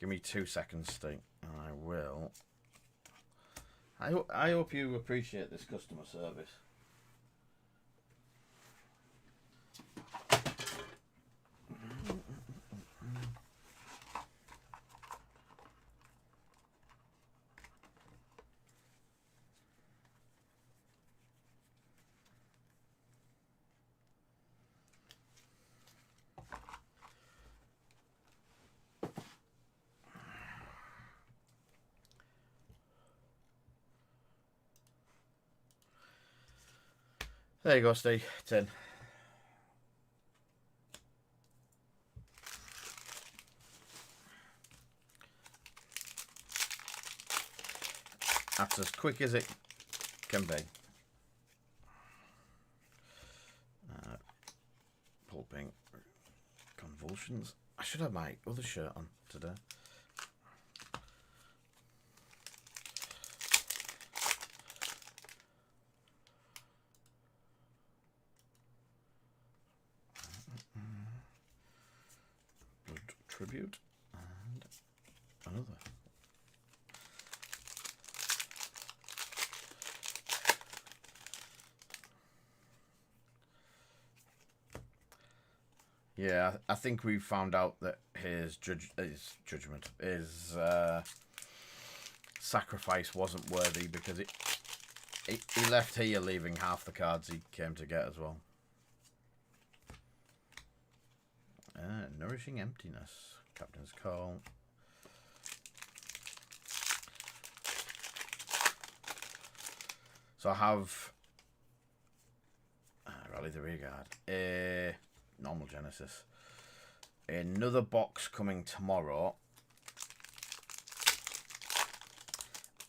Give me 2 seconds, Steve, and I will. I hope you appreciate this customer service. There you go, Steve. 10. That's as quick as it can be. Pulping convulsions. I should have my other shirt on today. Blood Tribute and another. Yeah, I think we found out that his judgment, his sacrifice wasn't worthy because he left here leaving half the cards he came to get as well. Nourishing Emptiness, Captain's Call. So I have Rally the Rearguard, normal Genesis, another box coming tomorrow,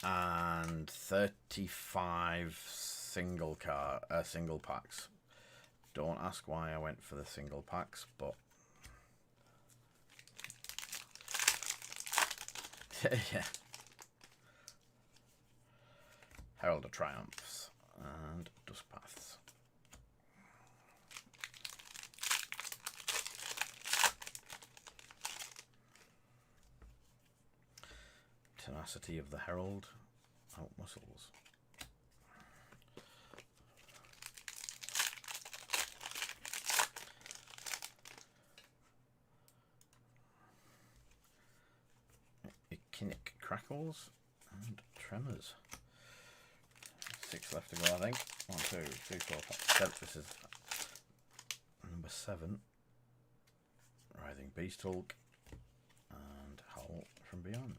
and 35 single packs. Don't ask why I went for the single packs, but yeah. Herald of Triumphs and Dust Paths. Tenacity of the Herald. Out Muscles. Echinic Crackles and Tremors. 6 left to go, I think. 1, 2, 3, 4, 5, 7. This is number 7. Writhing Beast Hulk and Howl from Beyond.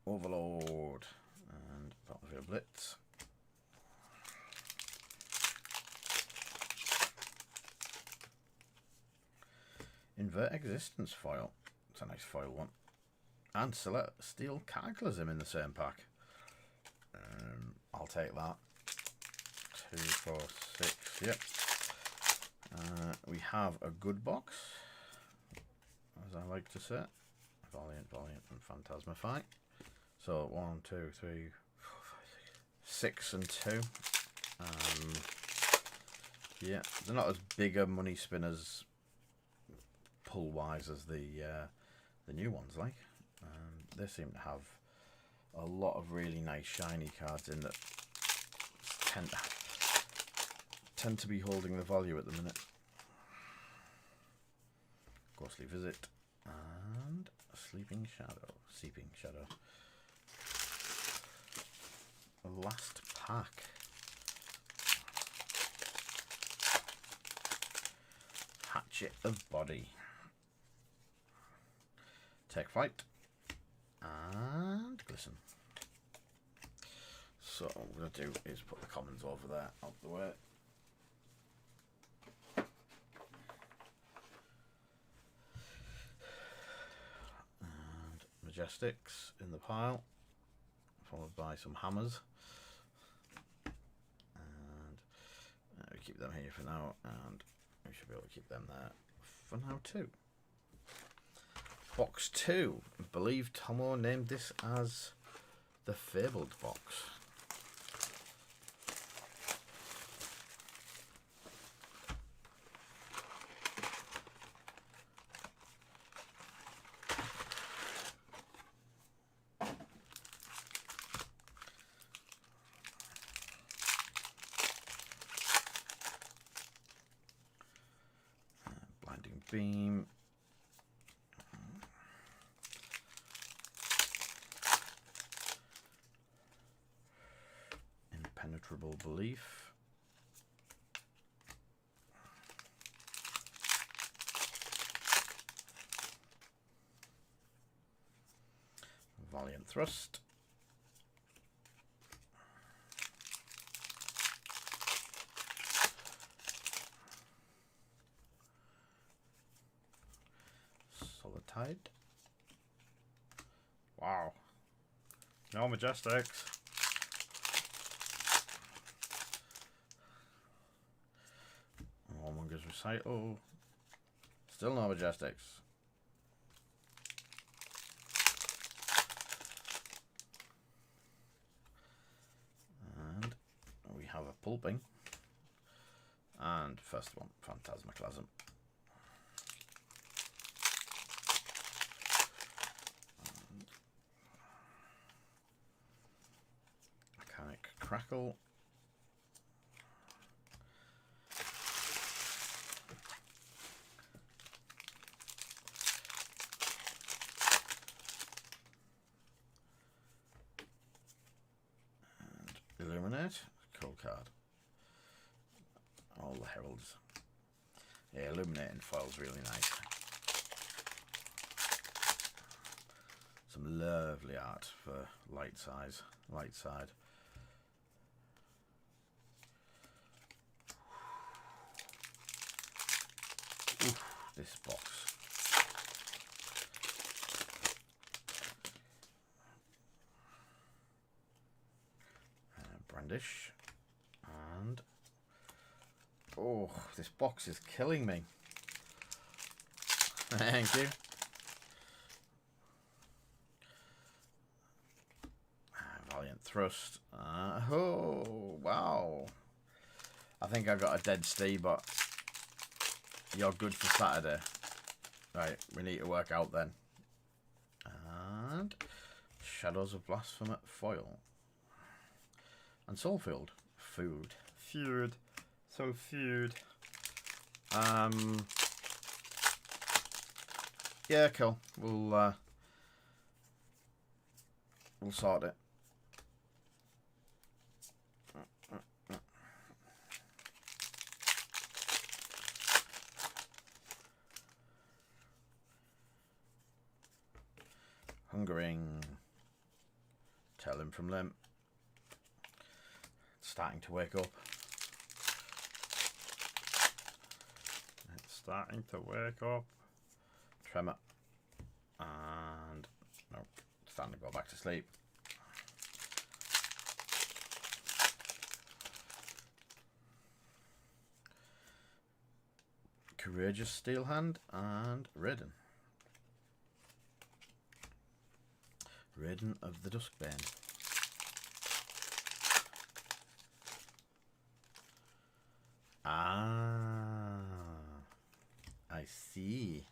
Overlord and Battlefield Blitz. Invert Existence foil. It's a nice foil one. And Celestial Cataclysm in the same pack. I'll take that. 2, 4, 6. Yep. We have a good box, as I like to say. Valiant, and Phantasmify. So 1, 2, 3, 4, 5, 6, and 2. Yeah, they're not as big a money spinners pull wise as the new ones, like. They seem to have a lot of really nice shiny cards in that tend to be holding the value at the minute. Ghostly Visit and Seeping Shadow. Last pack. Hatchet of Body. Take Flight. And Glisten. So what I'm going to do is put the commons over there out the way. Majestics in the pile, followed by some hammers. And we keep them here for now, and we should be able to keep them there for now too. Box 2. I believe Tomo named this as the Fabled box. Blinding Beam. Impenetrable Belief. Valiant Thrust. Solitide. Wow. No Majestics. Warmonger's Recital. Still no Majestics. And we have a Pulping. And first one, Phantasmaclasm. Mechanic Crackle. Illuminate, cool card. All the heralds. Yeah, illuminating foil's really nice. Some lovely art for light side. Oof, this box. Brandish, and oh, this box is killing me. Thank you. Valiant Thrust. Oh wow! I think I got a dead Steve, but you're good for Saturday. Right, we need to work out then. And Shadows of Blasphemous foil. And Soulfield. Food. Soulfield. Yeah, cool. We'll sort it. Hungering. Tell him from limp. Starting to wake up. It's starting to wake up. Tremor. And nope. Starting to go back to sleep. Courageous Steel Hand and Raiden. Raiden of the Duskbane. Ah, I see.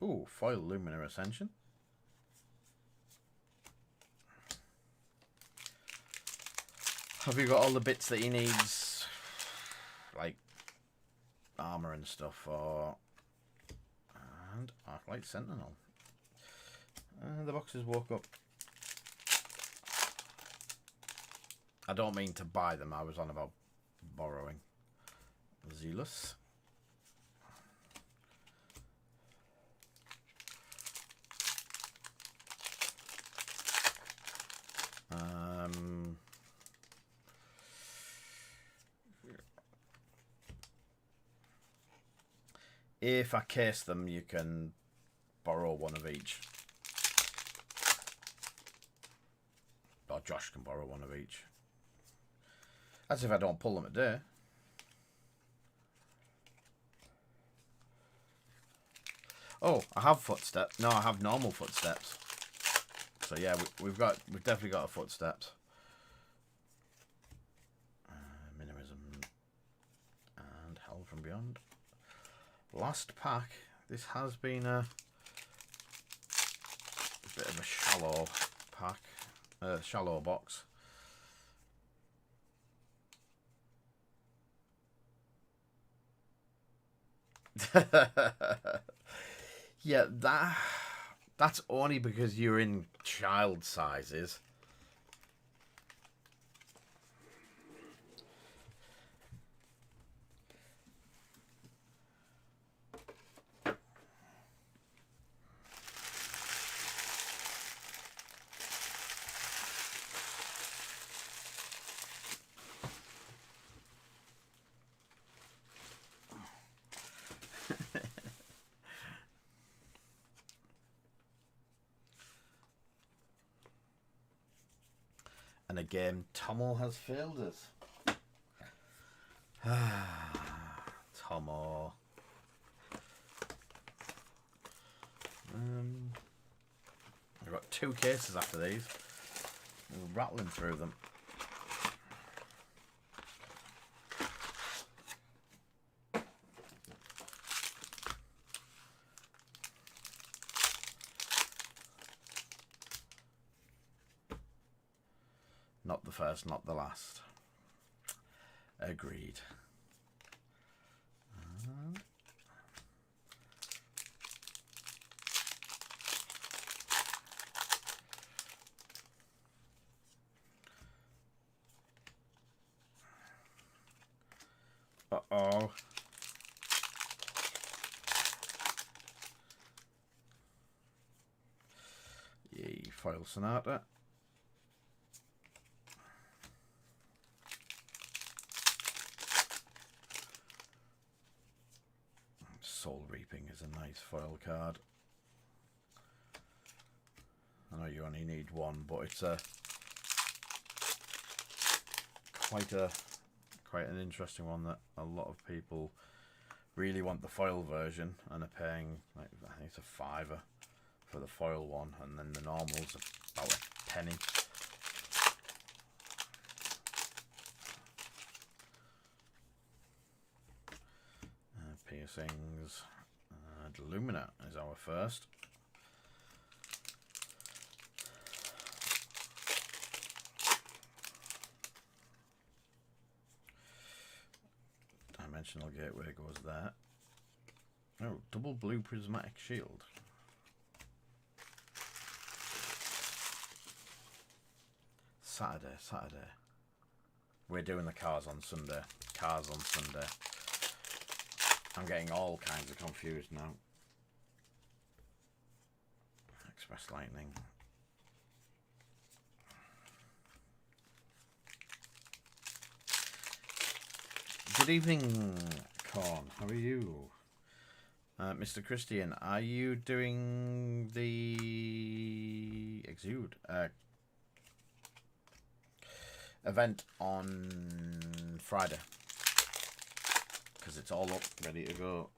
Ooh, foil Luminar Ascension. Have you got all the bits that he needs, like armor and stuff, or and Arclight Sentinel? The boxes woke up. I don't mean to buy them. I was on about borrowing. Zealous. If I case them, you can borrow one of each. Or Josh can borrow one of each. That's if I don't pull them today. Oh, I have footsteps. No, I have normal footsteps. So yeah, we've definitely got a footsteps. Minimism and Hell from Beyond. Last pack. This has been a bit of a shallow pack, shallow box. Yeah, that's only because you're in child sizes. And again, Tomo has failed us. Tomo. I've got 2 cases after these. We're rattling through them. Not the first, not the last. Agreed. Uh-oh. Yay, foil Sonata. Soul Reaping is a nice foil card. I know you only need one, but it's quite an interesting one that a lot of people really want the foil version and are paying, like, I think it's a £5 for the foil one, and then the normal's about a penny. Piercings. Lumina is our first. Dimensional Gateway goes there. Oh, double blue prismatic shield. Saturday. We're doing the cars on Sunday. Cars on Sunday. I'm getting all kinds of confused now. Express Lightning. Good evening, Corn. How are you? Mr. Christian, are you doing the Exude event on Friday? Because it's all up, ready to go.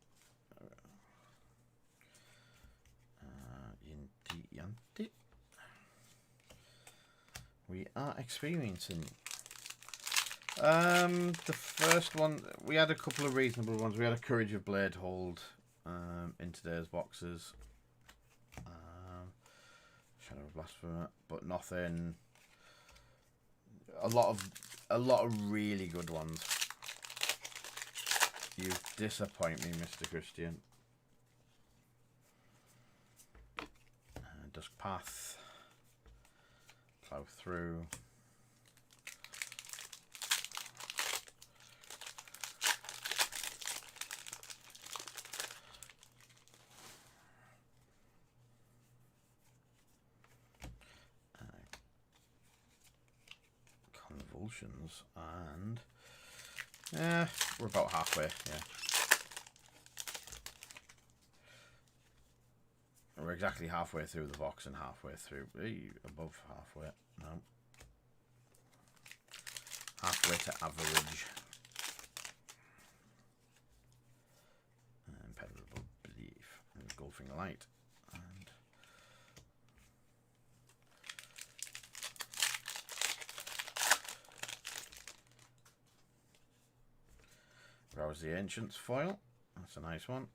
We are experiencing. The first one, we had a couple of reasonable ones. We had a Courage of Blade hold in today's boxes. Shadow of Blasphemy, but nothing. A lot of really good ones. You disappoint me, Mr. Christian. Dusk Path. Plow through. Convulsions and we're about halfway, yeah. We're exactly halfway through the box and halfway through, above halfway, no. Halfway to average. Impenetrable belief. And engulfing light. And browse the Ancients foil. That's a nice one.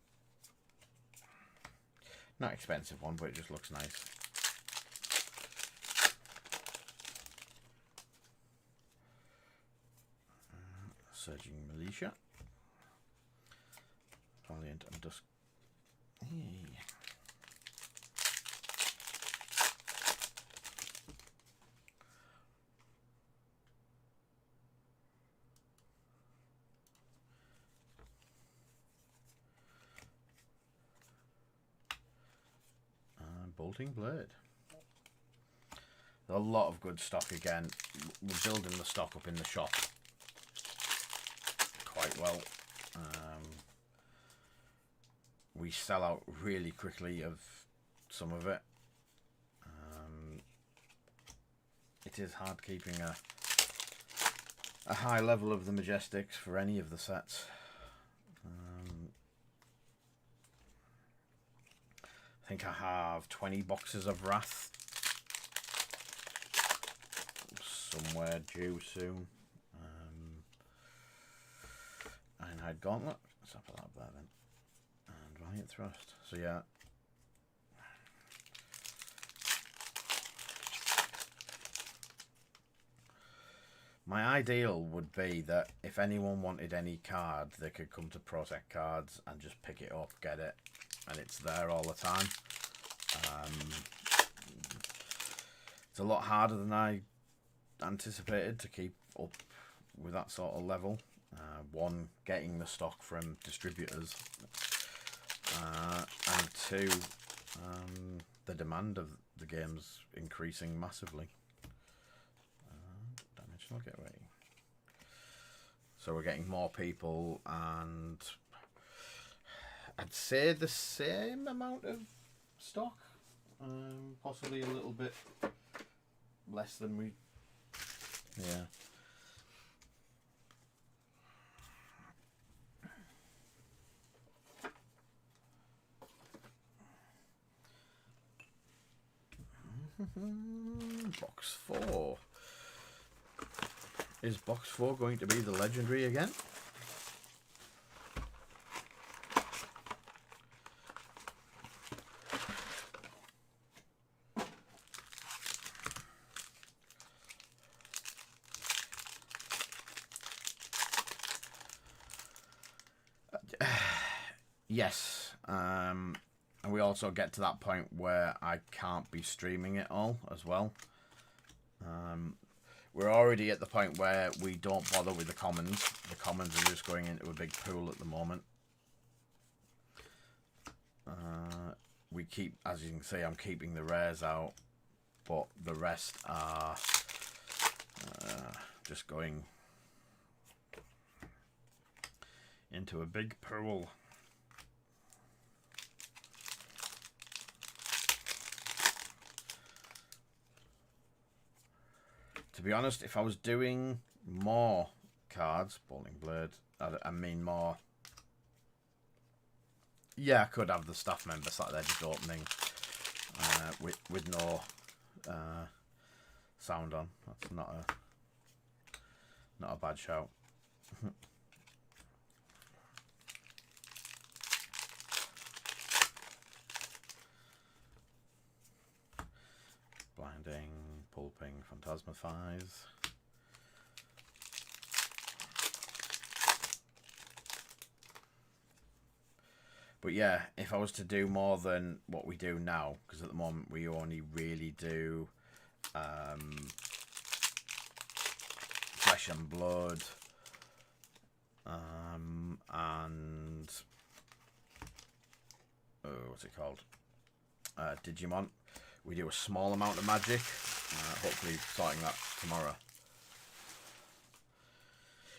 Not expensive one, but it just looks nice. Surging Militia. Valiant and Dusk. Bolting Blade. A lot of good stock again. We're building the stock up in the shop quite well. We sell out really quickly of some of it. It is hard keeping a high level of the Majestics for any of the sets. I think I have 20 boxes of Wrath somewhere due soon. Ironhide Gauntlet. Let's have that there then. And Valiant Thrust. So yeah. My ideal would be that if anyone wanted any card, they could come to ProTech Cards and just pick it up, get it, and it's there all the time. It's a lot harder than I anticipated to keep up with that sort of level. One, getting the stock from distributors, and two, the demand of the game's increasing massively. Dimensional Gateway. So we're getting more people, and I'd say the same amount of stock, possibly a little bit less than we, yeah. Box 4. Is box 4 going to be the legendary again? Yes. And we also get to that point where I can't be streaming it all as well. We're already at the point where we don't bother with the commons. The commons are just going into a big pool at the moment. We keep, as you can see, I'm keeping the rares out, but the rest are just going into a big pool. To be honest, if I was doing more cards, Bolting Blade, I mean more. Yeah, I could have the staff member sat there just opening with no sound on. That's not a bad shout. Blinding, Pulping, Phantasmaphize. But yeah, if I was to do more than what we do now, because at the moment we only really do Flesh and Blood and what's it called? Digimon. We do a small amount of Magic. Hopefully sorting that tomorrow.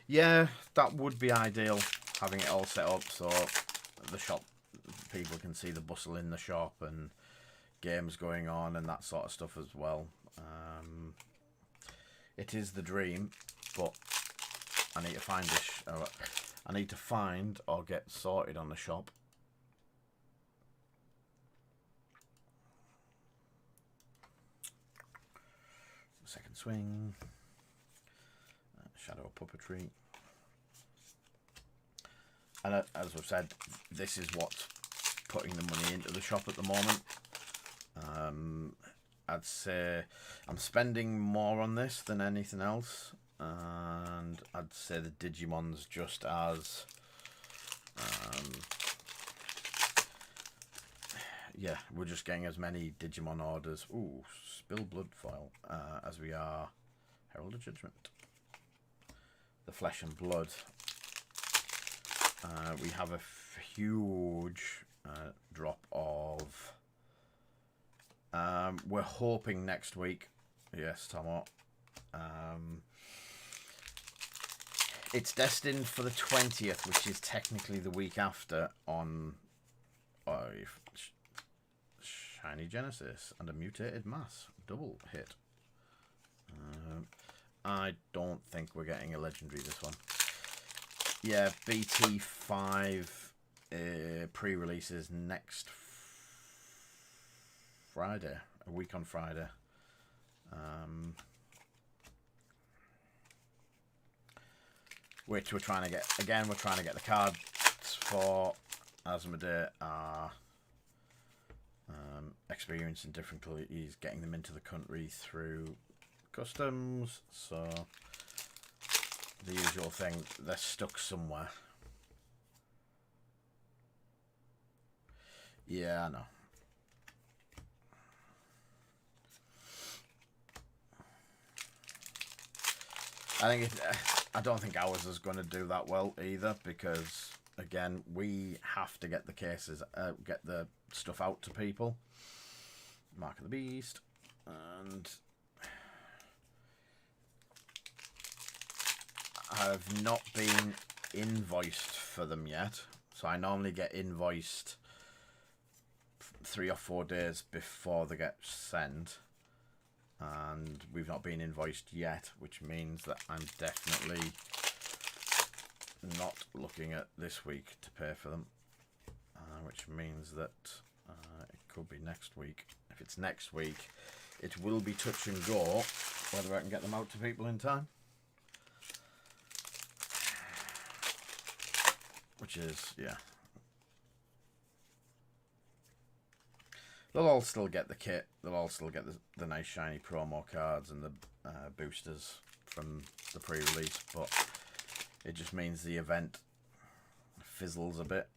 Yeah, that would be ideal, having it all set up so the shop people can see the bustle in the shop and games going on and that sort of stuff as well. It is the dream, but I need to find this. I need to find or get sorted on the shop. Second swing. Shadow puppetry. And as I've said, this is what's putting the money into the shop at the moment. I'd say I'm spending more on this than anything else. And I'd say the Digimon's just as... yeah, we're just getting as many Digimon orders. Ooh, Spill Blood foil. As we are Herald of Judgment. The Flesh and Blood. We have a huge drop of... we're hoping next week. Yes, Tomo. It's destined for the 20th, which is technically the week after, on Shiny Genesis and a Mutated Mass. Double hit. I don't think we're getting a legendary this one. Yeah, BT5 pre-release is next Friday, a week on Friday. Which we're trying to get, again, we're trying to get the cards for Asmodee are experiencing difficulties getting them into the country through customs, so the usual thing, they're stuck somewhere. Yeah, I know. I don't think ours is going to do that well either, because again, we have to get the cases, get the stuff out to people. Mark of the Beast, and I've not been invoiced for them yet, so I normally get invoiced 3 or 4 days before they get sent, and we've not been invoiced yet, which means that I'm definitely not looking at this week to pay for them, which means that it could be next week. If it's next week, it will be touch and go whether I can get them out to people in time. Which is, yeah. They'll all still get the kit. They'll all still get the nice shiny promo cards and the boosters from the pre-release. But it just means the event fizzles a bit.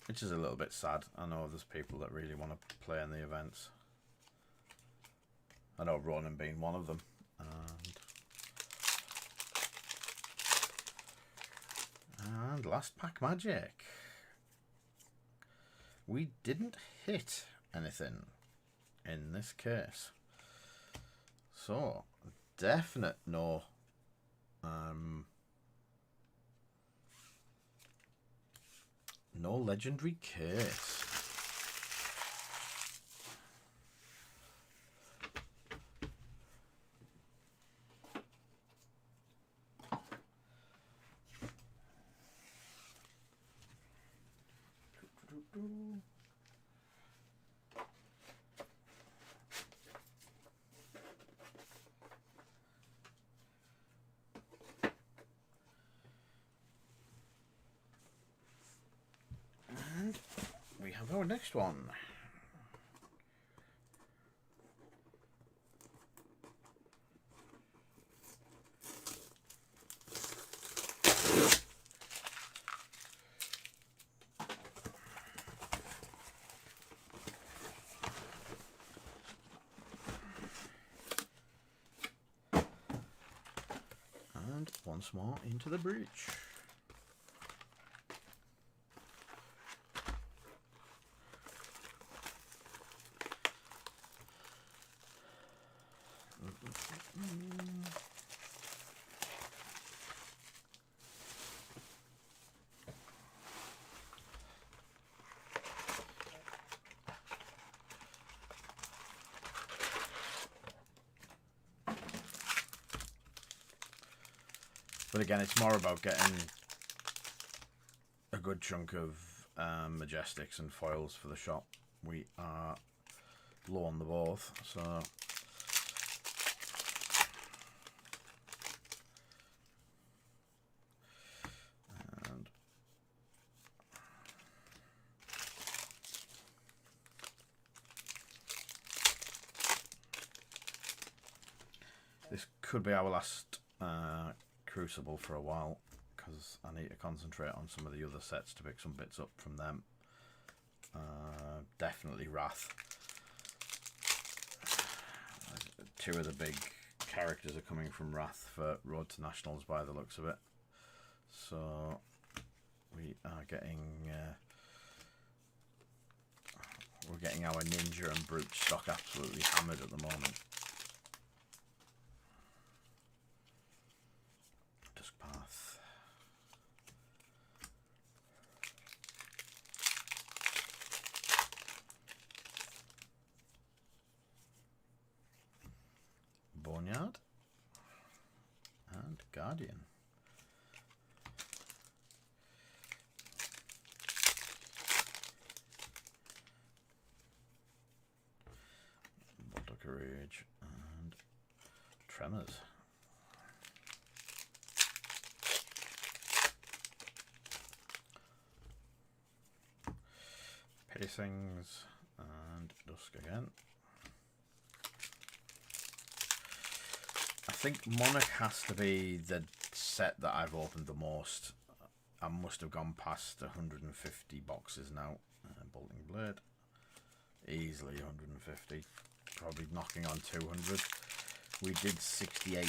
Which is a little bit sad. I know there's people that really want to play in the events. I know Ronan being one of them. And last pack magic. We didn't hit anything in this case. So, definite no. No legendary case. And we have our next one. And once more into the breach. But again, it's more about getting a good chunk of Majestics and foils for the shop. We are low on the both, so and this could be our last Crucible for a while, because I need to concentrate on some of the other sets to pick some bits up from them. Definitely Wrath. Two of the big characters are coming from Wrath for Road to Nationals by the looks of it. So we are getting we're getting our Ninja and Brute stock absolutely hammered at the moment. Dusk Path. Boneyard and Guardian. Bottle Courage and Tremors. Pacings and Dusk again. I think Monarch has to be the set that I've opened the most. I must have gone past 150 boxes now. Bolting Blade. Easily 150. Probably knocking on 200. We did 68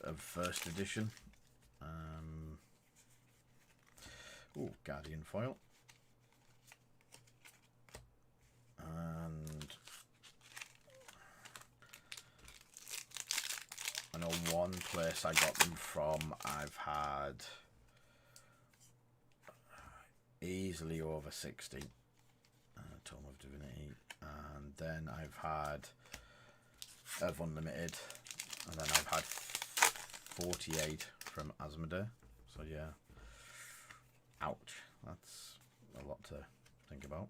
of first edition. Ooh, Guardian foil. And I know one place I got them from, I've had easily over 60. Tome of Divinity. And then I've had of Unlimited. And then I've had 48 from Asmodee. So yeah. Ouch. That's a lot to think about.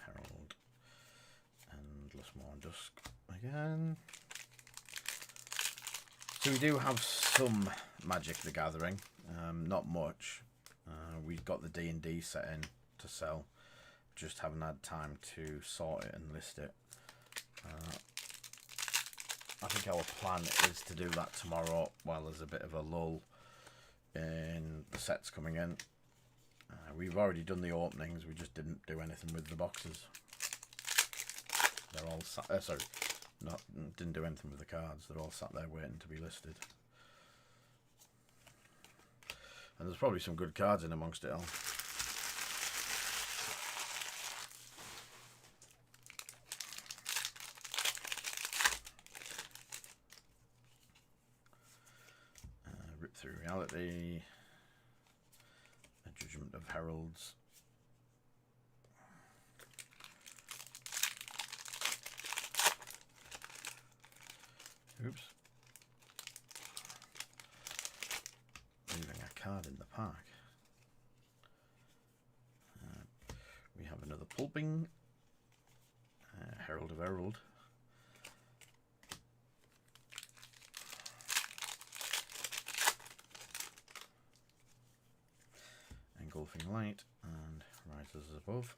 Herald. Endless Morn Dusk again. So we do have some Magic the Gathering. Not much. We've got the D&D set in to sell. Just haven't had time to sort it and list it. I think our plan is to do that tomorrow while there's a bit of a lull in the sets coming in. We've already done the openings, we just didn't do anything with the boxes. They're all sat sorry, didn't do anything with the cards, they're all sat there waiting to be listed. And there's probably some good cards in amongst it all. Rip Through Reality. A Judgment of Heralds. Oops. Leaving a card in the pack. We have another Pulping. Herald of Herald. Engulfing Light and Rises Above.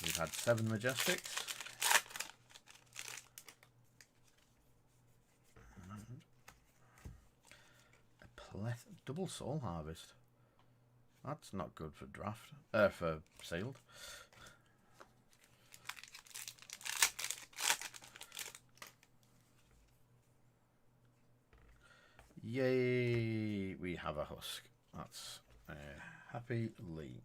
We've had 7 Majestics. Double Soul Harvest. That's not good for draft. For sealed. Yay! We have a husk. That's Happy Lee.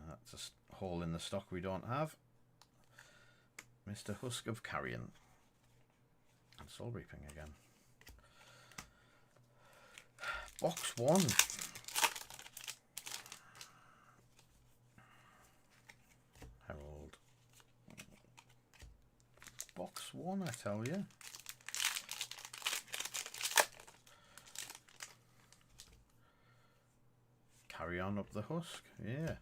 That's a hole in the stock we don't have. Mr. Husk of Carrion. And Soul Reaping again. Box 1. one, I tell you. Carry on up the husk, yeah.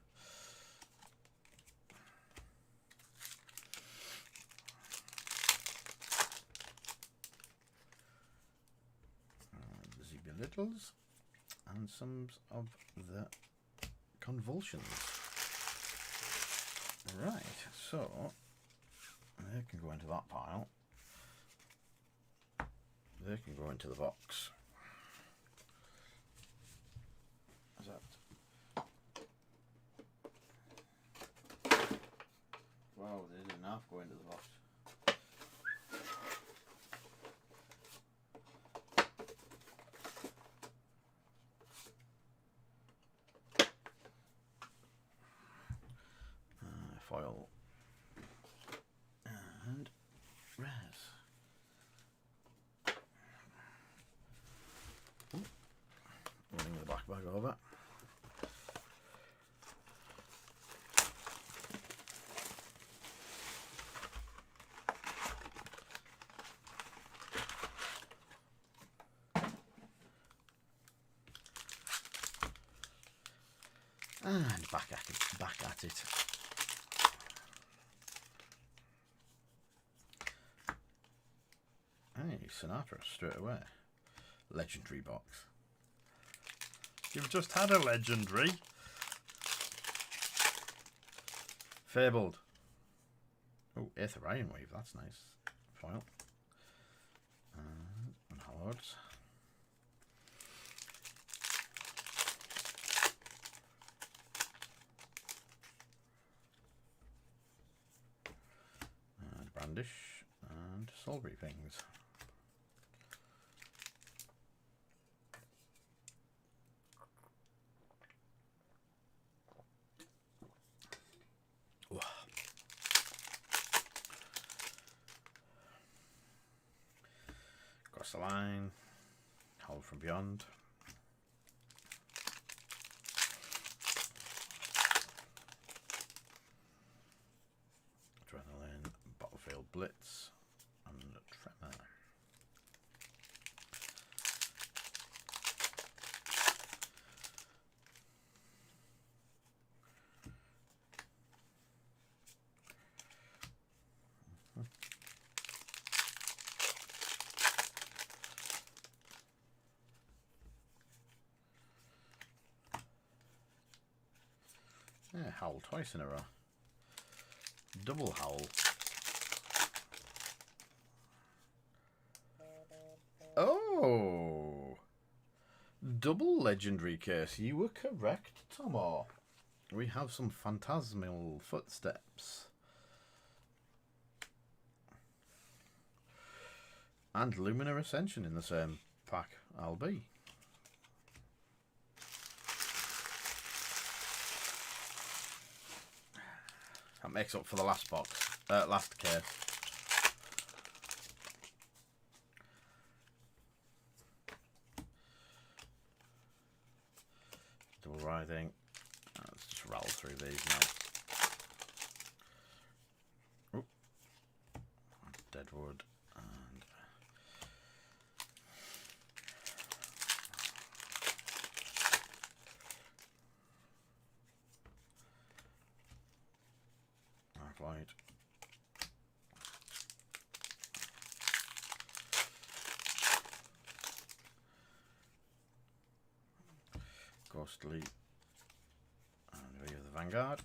The Littles and some of the Convulsions. Right, so they can go into that pile. They can go into the box. Is that? Wow, they didn't have to go into the box. Foil and res. Running the black bag over. And back at it. Back at it. Hey, Sinatra straight away. Legendary box. You've just had a legendary. Fabled. Oh, Aether Ironwave, that's nice. Foil. And Hallards. And Brandish. And Soul Reapings. Across the line, Howl from Beyond. Adrenaline, Battlefield Blitz, and Tremor. Yeah, Howl twice in a row. Double Howl. Oh! Double legendary case. You were correct, Tomo. We have some phantasmal footsteps. And Luminar Ascension in the same pack, I'll be. That makes up for the last box, last case. Double Writhing. Let's just rattle through these now. Oop. Deadwood and Light. Ghostly. And we have the Vanguard.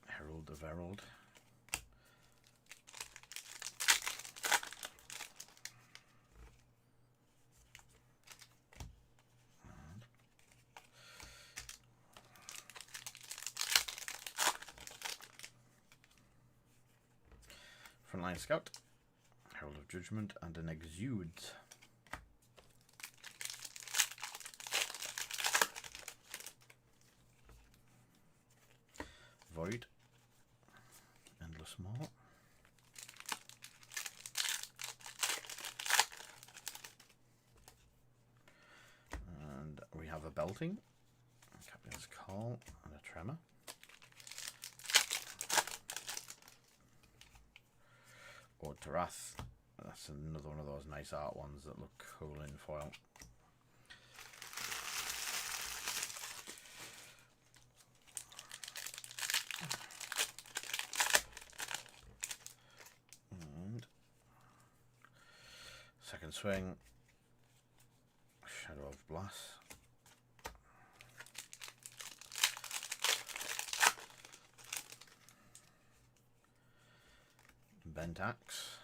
Herald of Herald. Frontline Scout, Herald of Judgment, and an Exude. Void, Endless Maw. And we have a Belting, Captain's Call, and a Tremor. Ode to Wrath. That's another one of those nice art ones that look cool in foil. And second swing, Shadow of Blast. Bent Axe.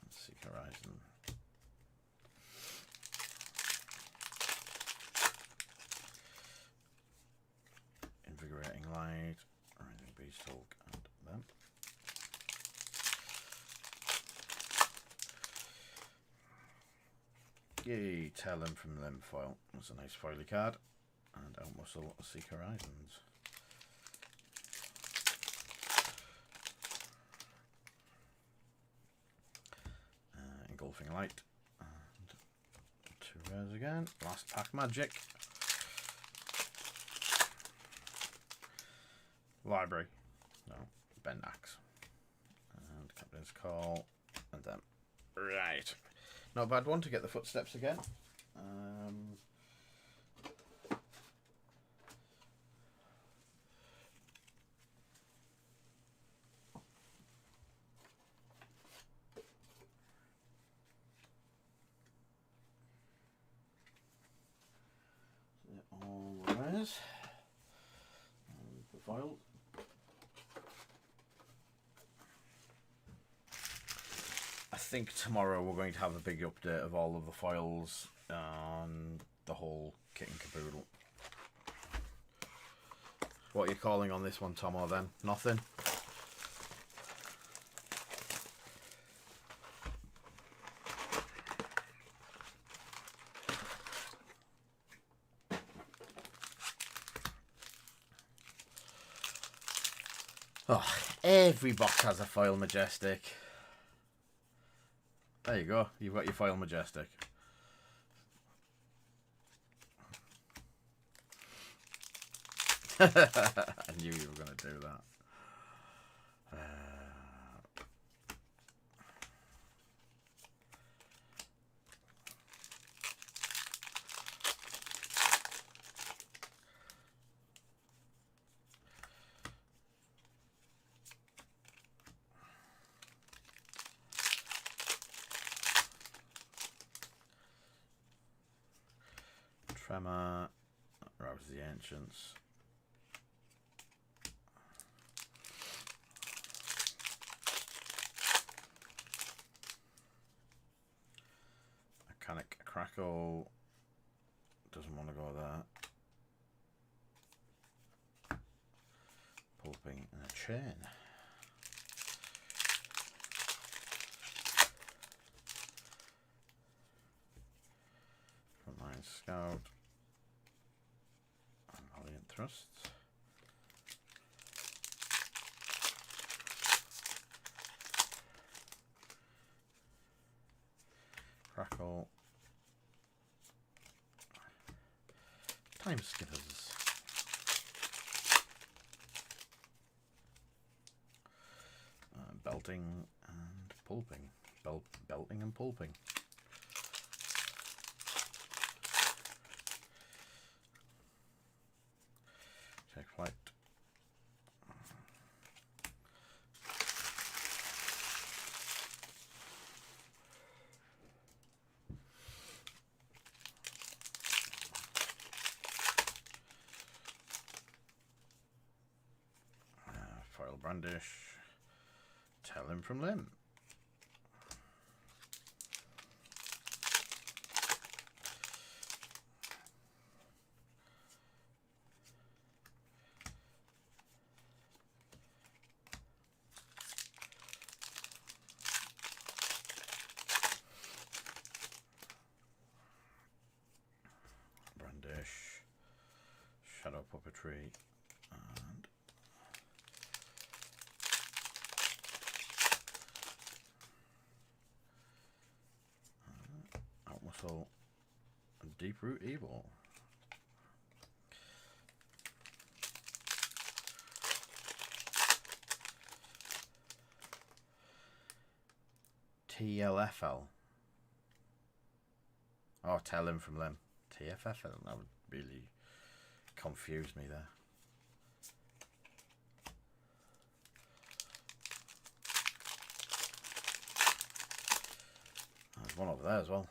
Seek Horizon. Invigorating Light. Rising Beasthawk and them. Yay, Tell Them from Limb foil. That's a nice foily card. And Outmuscle Seek Horizons. Engulfing Light. And 2 rares again. Last pack magic. Library. No, Bend Axe. And Captain's Call. And then. Right. Not a bad one to get the footsteps again. All the rares. And the foil. I think tomorrow we're going to have a big update of all of the foils and the whole kit and caboodle. What are you calling on this one, Tomo, then? Nothing? Oh, every box has a foil Majestic. There you go. You've got your foil Majestic. I knew you were going to do that. Tremor, Rouse the Ancients. Mechanic Crackle, doesn't want to go there. Pulping in a Chain. Frontline Scout. Valiant Thrusts. Crackle. Time Skippers. Belting and Pulping. Belting and Pulping. Check Flight. Foil Brandish. Tell Him from Limb. Brandish. Shadow Puppetry. And Outmuscle and Deep Root Evil. TLFL. Oh, tell him from them. TFFL. That would really confuse me there. There's one over there as well.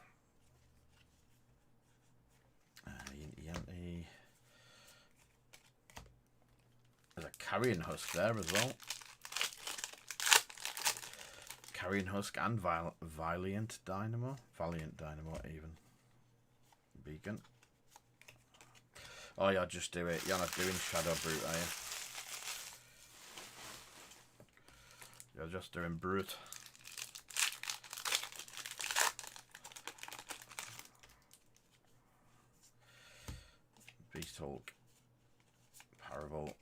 There's a carrion husk there as well. Carrion husk and Valiant Dynamo. Valiant Dynamo even. Beacon. Oh, you'll just do it. You're not doing Shadow Brute, are you? You're just doing Brute. Beast Hulk. Parable.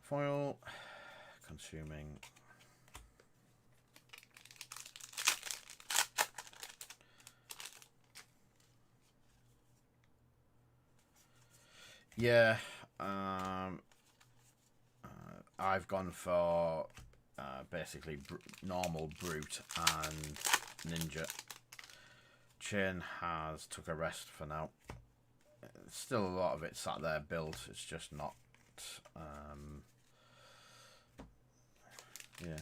Foil, consuming. Yeah, I've gone for basically normal Brute and Ninja. Chain has took a rest for now. Still a lot of it sat there built. It's just not. Yeah,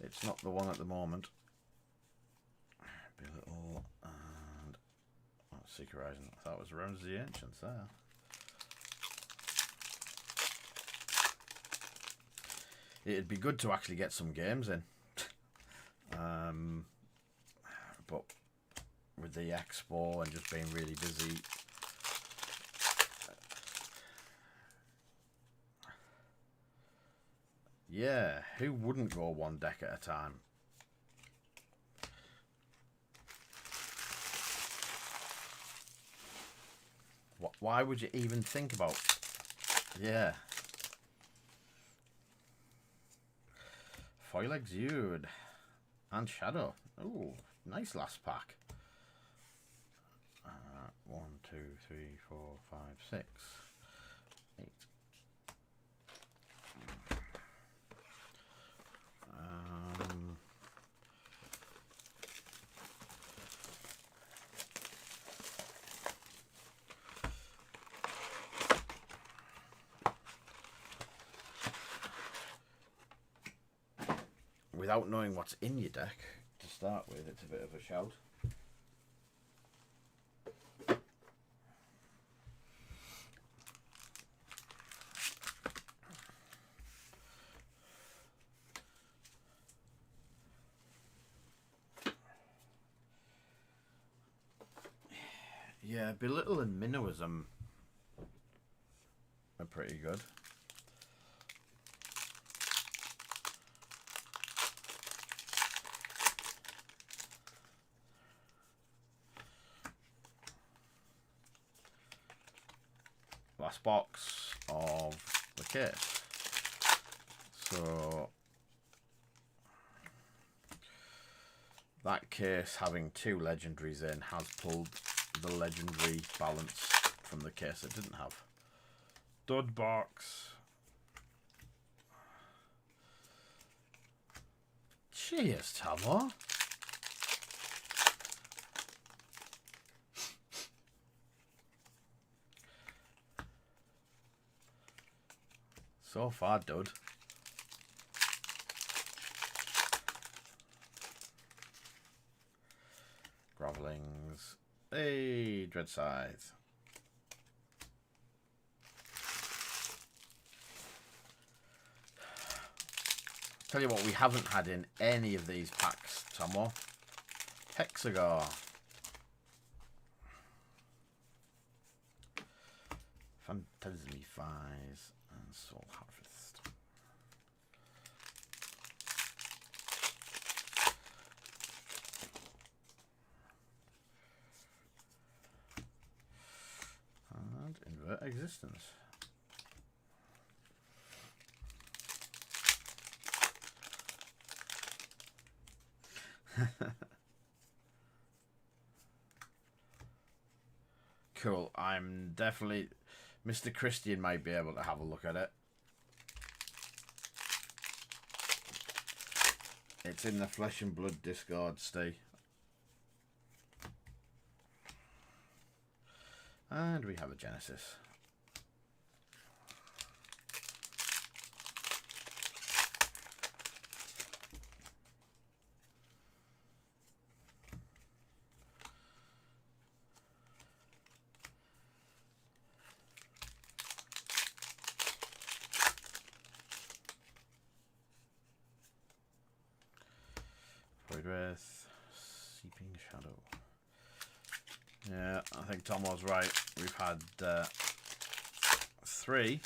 it's not the one at the moment. Be a little and Seeker Horizon. I thought it was Realms of the Ancients there. It'd be good to actually get some games in, but with the expo and just being really busy. Yeah, who wouldn't go one deck at a time? Why would you even think about? Yeah. Foil Exude and Shadow. Oh, nice last pack. 1, 2, 3, 4, 5, 6, 8. Without knowing what's in your deck to start with, it's a bit of a shout. Yeah, Belittle and Minnowism are pretty good. Last box of the case. So that case, having 2 legendaries in, has pulled the legendary balance from the case it didn't have. Dud box. Cheers, Tamo. So far, dud. Grovelings. Hey, Dread Scythe. Tell you what, we haven't had in any of these packs, Tomo. Hexagar. Phantasmy Fies and Soul Harvest. And Invert Existence. Cool. I'm definitely... Mr. Christian might be able to have a look at it. It's in the Flesh and Blood Discord, Steve. And we have a Genesis. Voidwraith, Seeping Shadow. Yeah, I think Tom was right. We've had 3.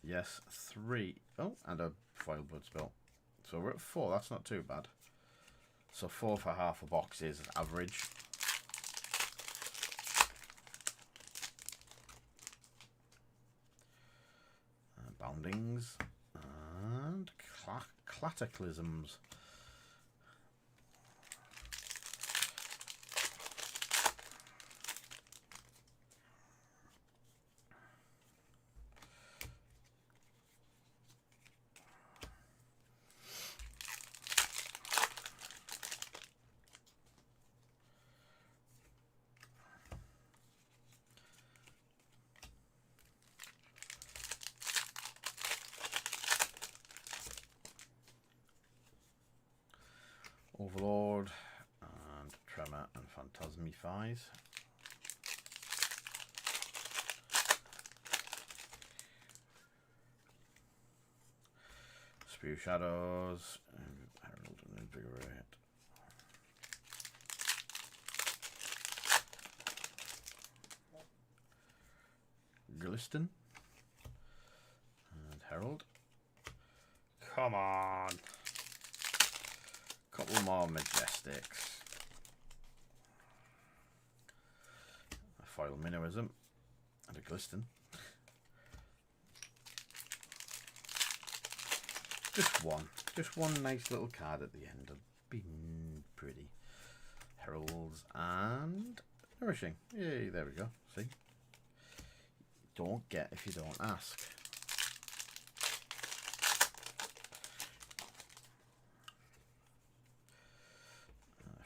Yes, 3. Oh, and a foil blood spill. So we're at 4. That's not too bad. So 4 for half a box is average. Boundings and cataclysms. Overlord and Tremor and Phantasmifies. Spew Shadows and Herald and Invigorate. Gliston and Herald. Come on. Couple more Majestics. A Foil Minnowism and a Gliston. Just one nice little card at the end. It'd be pretty. Heralds and Nourishing. Yay, there we go. See? Don't get if you don't ask.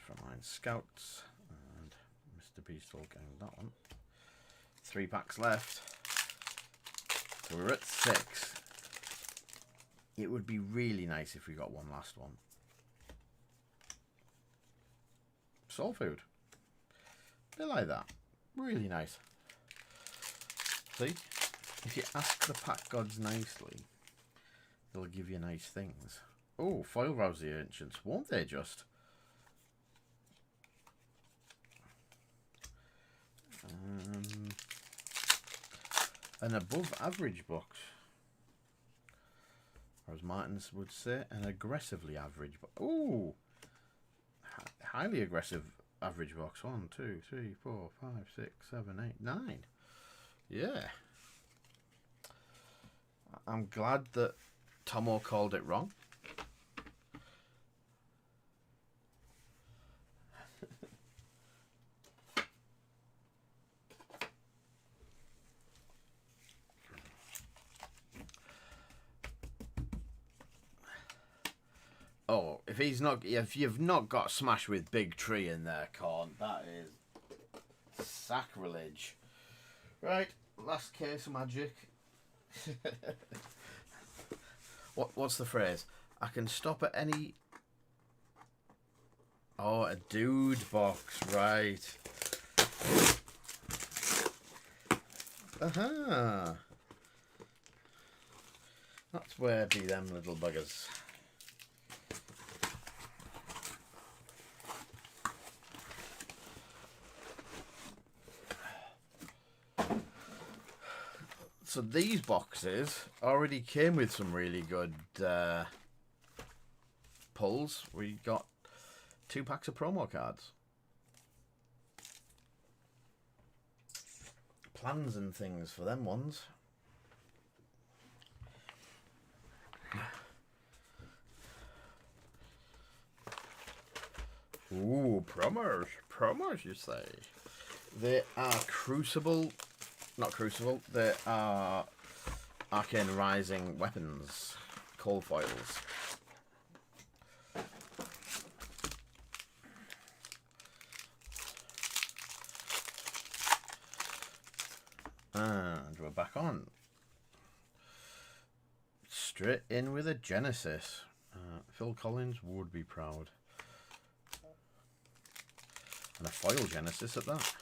Frontline Scouts and Mr. Beastle getting that one. 3 packs left. So we're at 6. It would be really nice if we got one last one. Soul Food. A bit like that. Really nice. See? If you ask the pack gods nicely, they'll give you nice things. Oh, Foil Rouse the Ancients. Won't they just? An above average box. Or as Martins would say, an aggressively average box. Ooh! Highly aggressive average box. 1, 2, 3, 4, 5, 6, 7, 8, 9. Yeah. I'm glad that Tomo called it wrong. Oh, if you've not got Smash with Big Tree in there, Corn, that is sacrilege. Right, last case of magic. What's the phrase? I can stop at any... Oh, a dude box, right. Aha. That's where be them little buggers. So these boxes already came with some really good pulls. We got 2 packs of promo cards. Plans and things for them ones. Ooh, promos. Promos, you say? They are Crucible. Not Crucible. They are Arcane Rising weapons. Cold foils. And we're back on. Straight in with a Genesis. Phil Collins would be proud. And a foil Genesis at that.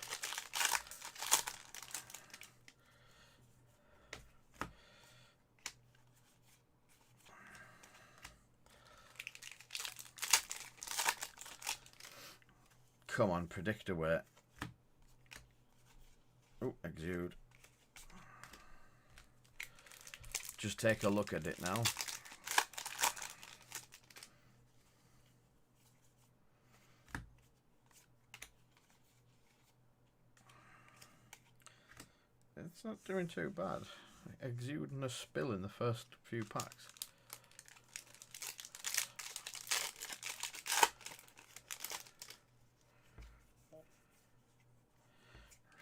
Come on, predict away. Oh, exude. Just take a look at it now. It's not doing too bad. Exude and a spill in the first few packs.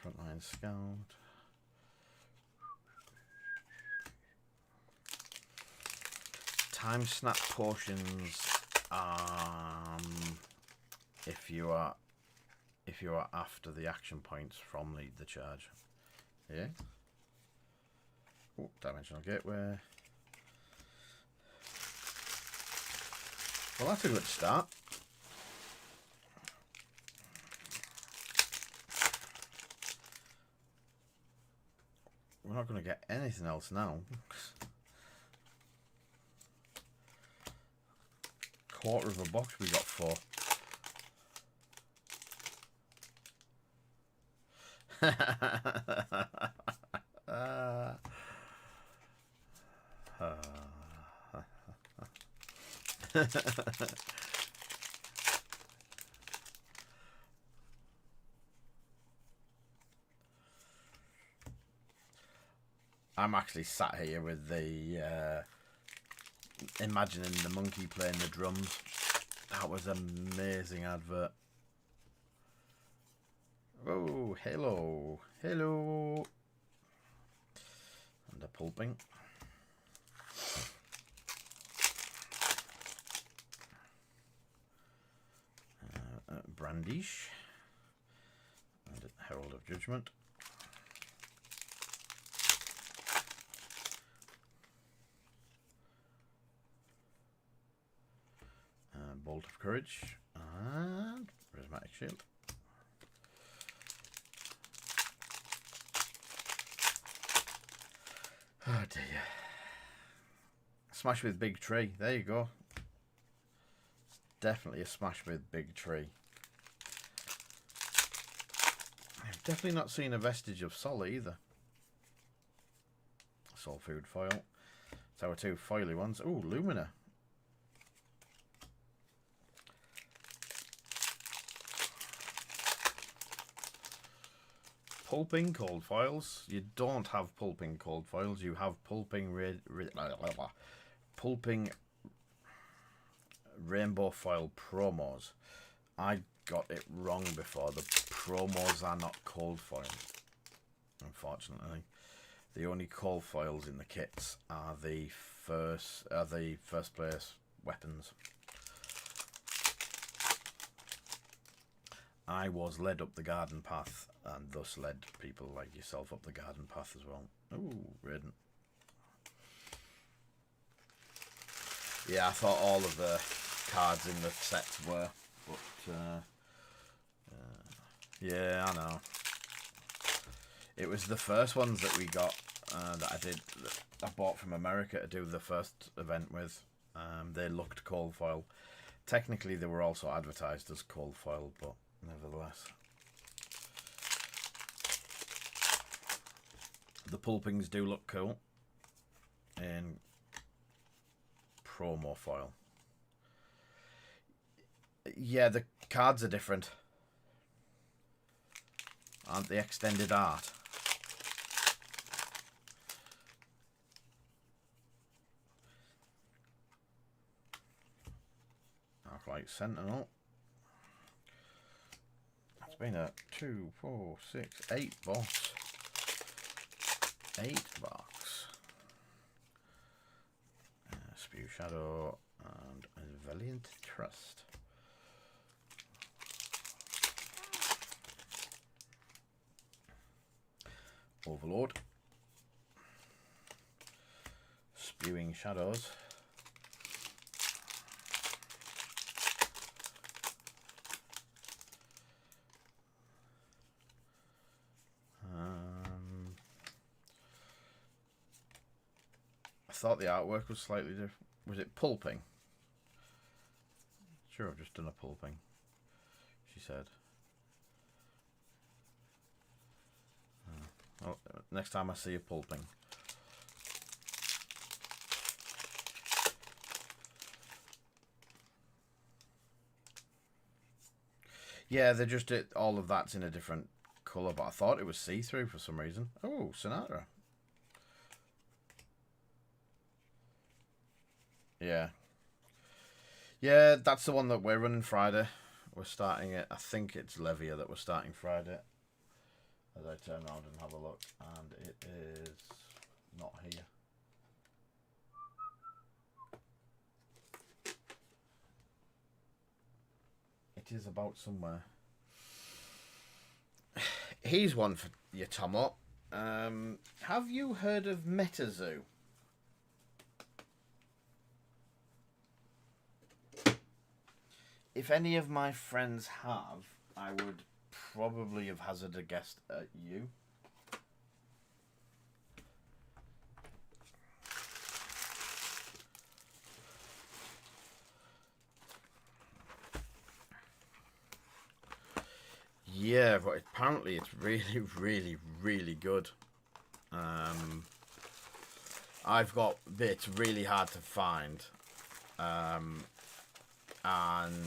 Frontline Scout. Time snap potions. If you are after the action points from lead the charge. Yeah. Oh, dimensional gateway. Well, that's a good start. We're not going to get anything else now. Quarter of a box, we got 4. I'm actually sat here with the imagining the monkey playing the drums. That was an amazing advert. Oh, hello, hello, and a pulping. Brandish and Herald of Judgment. Bolt of Courage and Prismatic Shield. Oh dear. Smash with Big Tree. There you go. It's definitely a smash with Big Tree. I've definitely not seen a vestige of Sol either. Soul Food foil. So our 2 foily ones. Ooh, Lumina. Pulping cold foils. You don't have pulping cold foils. You have pulping pulping rainbow foil promos. I got it wrong before. The promos are not cold foil. Unfortunately, the only cold foils in the kits are the first place weapons. I was led up the garden path and thus led people like yourself up the garden path as well. Ooh, Raiden. Yeah, I thought all of the cards in the sets were, but yeah, I know. It was the first ones that we got that I bought from America to do the first event with. They looked cold foil. Technically, they were also advertised as cold foil, but nevertheless. The pulpings do look cool in promo foil. Yeah, the cards are different. Aren't they extended art? Arclight Sentinel. It's been a 2, 4, 6, 8 box. 8 box. Spew Shadow and a Valiant Trust. Overlord. Spewing Shadows. I thought the artwork was slightly different. Was it pulping? Sure, I've just done a pulping, she said. Oh, next time I see a pulping. Yeah, they just did all of that's in a different colour, but I thought it was see-through for some reason. Oh, Sinatra. Yeah. Yeah, that's the one that we're running Friday. We're starting it. I think it's Levia that we're starting Friday. As I turn around and have a look, and it is not here. It is about somewhere. Here's one for you, Tomo. Have you heard of MetaZoo? If any of my friends have, I would probably have hazarded a guess at you. Yeah, but apparently it's really, really, really good. I've got bits really hard to find. And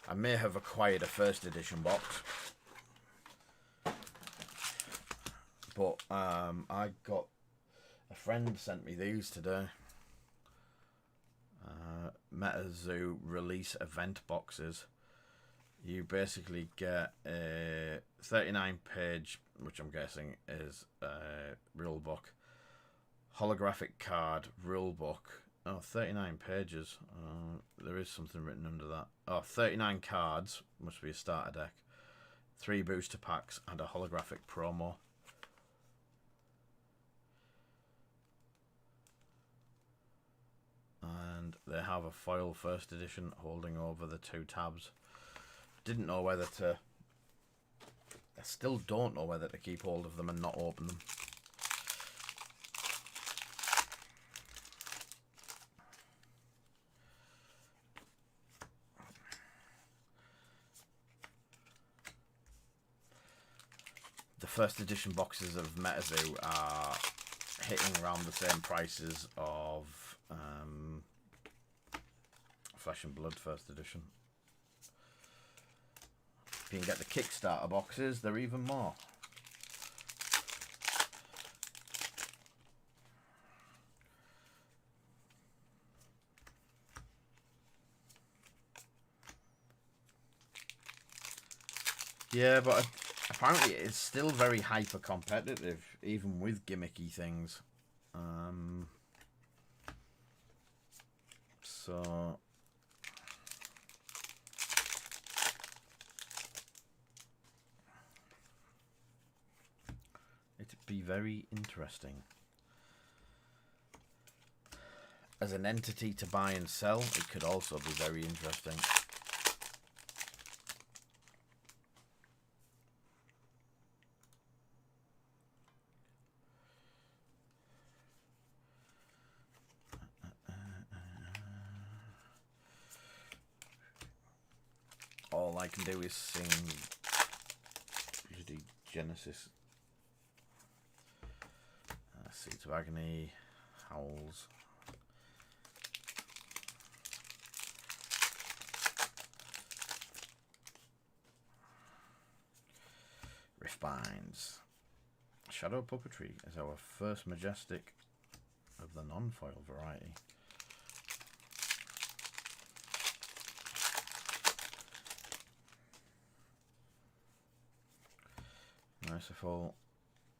I may have acquired a first edition box. But I got a friend sent me these today. MetaZoo release event boxes. You basically get a 39 page, which I'm guessing is a rule book, holographic card, rule book. Oh, 39 pages. There is something written under that. Oh, 39 cards. Must be a starter deck. 3 booster packs and a holographic promo. And they have a foil first edition holding over the 2 tabs. Didn't know whether to... I still don't know whether to keep hold of them and not open them. The first edition boxes of MetaZoo are hitting around the same prices of Flesh and Blood first edition. If you can get the Kickstarter boxes, they're even more. Yeah, but apparently it's still very hyper competitive, even with gimmicky things. So it'd be very interesting. As an entity to buy and sell, it could also be very interesting. All I can do is sing the Genesis. Seeds of Agony, Howls. Riftbinds. Shadow Puppetry is our first majestic of the non-foil variety. merciful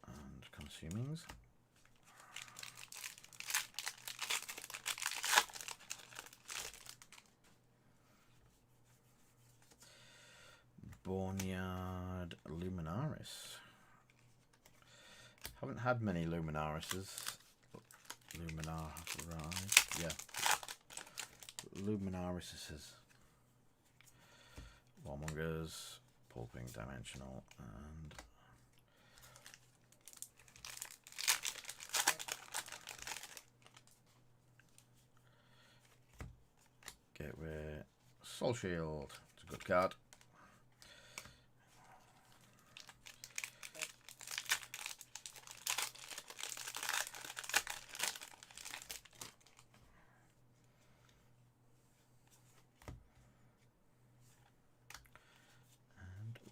and consumings. Boneyard Luminaris. Haven't had many Luminarises. Luminar have arrived. Yeah. Luminarises. Warmongers, pulping dimensional, and Gateway Soul Shield. It's a good card.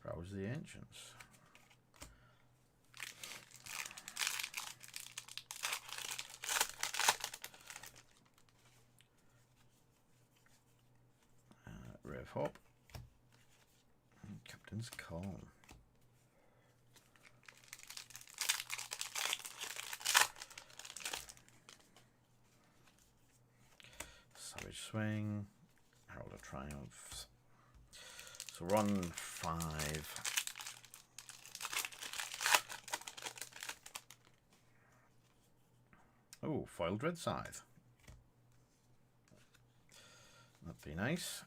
Rouse the Ancients. Ray of Hope. And Captain's Call. Savage Swing. Herald of Triumph. So we're on 5. Oh, foiled red scythe. That'd be nice.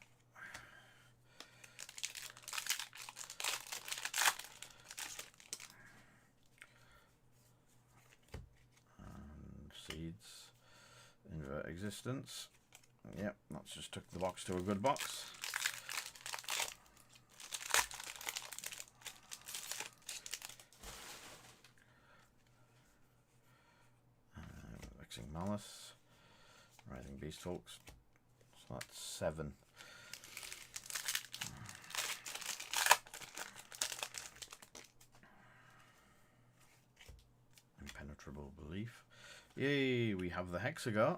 And seeds. Invert existence. Yep, that's just took the box to a good box. Malice, Rising Beast Folks, so that's 7. Impenetrable Belief. Yay, we have the Hexagar.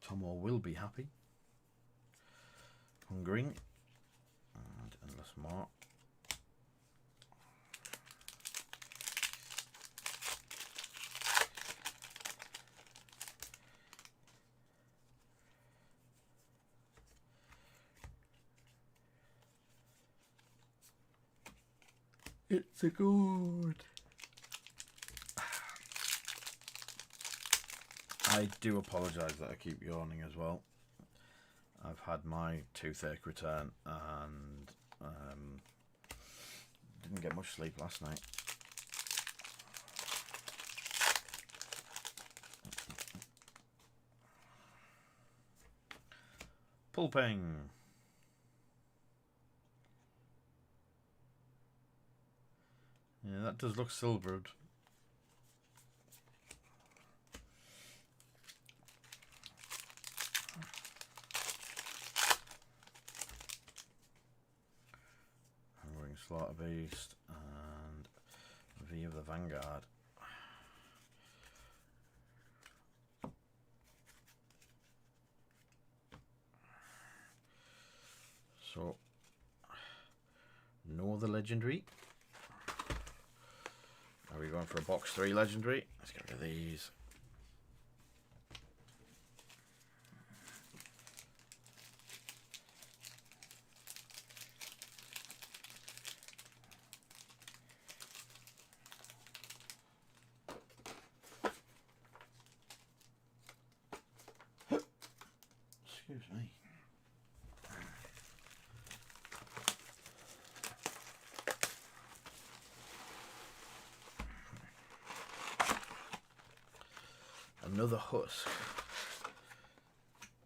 Tomo will be happy. Hungering. And Endless Mark. It's a good. I do apologise that I keep yawning as well. I've had my toothache return and didn't get much sleep last night. Pulping. Yeah, that does look silvered. Hungering Slaughter Beast and V of the Vanguard. So, no other legendary. Are we going for a box 3 legendary? Let's get rid of these. Excuse me. Another husk.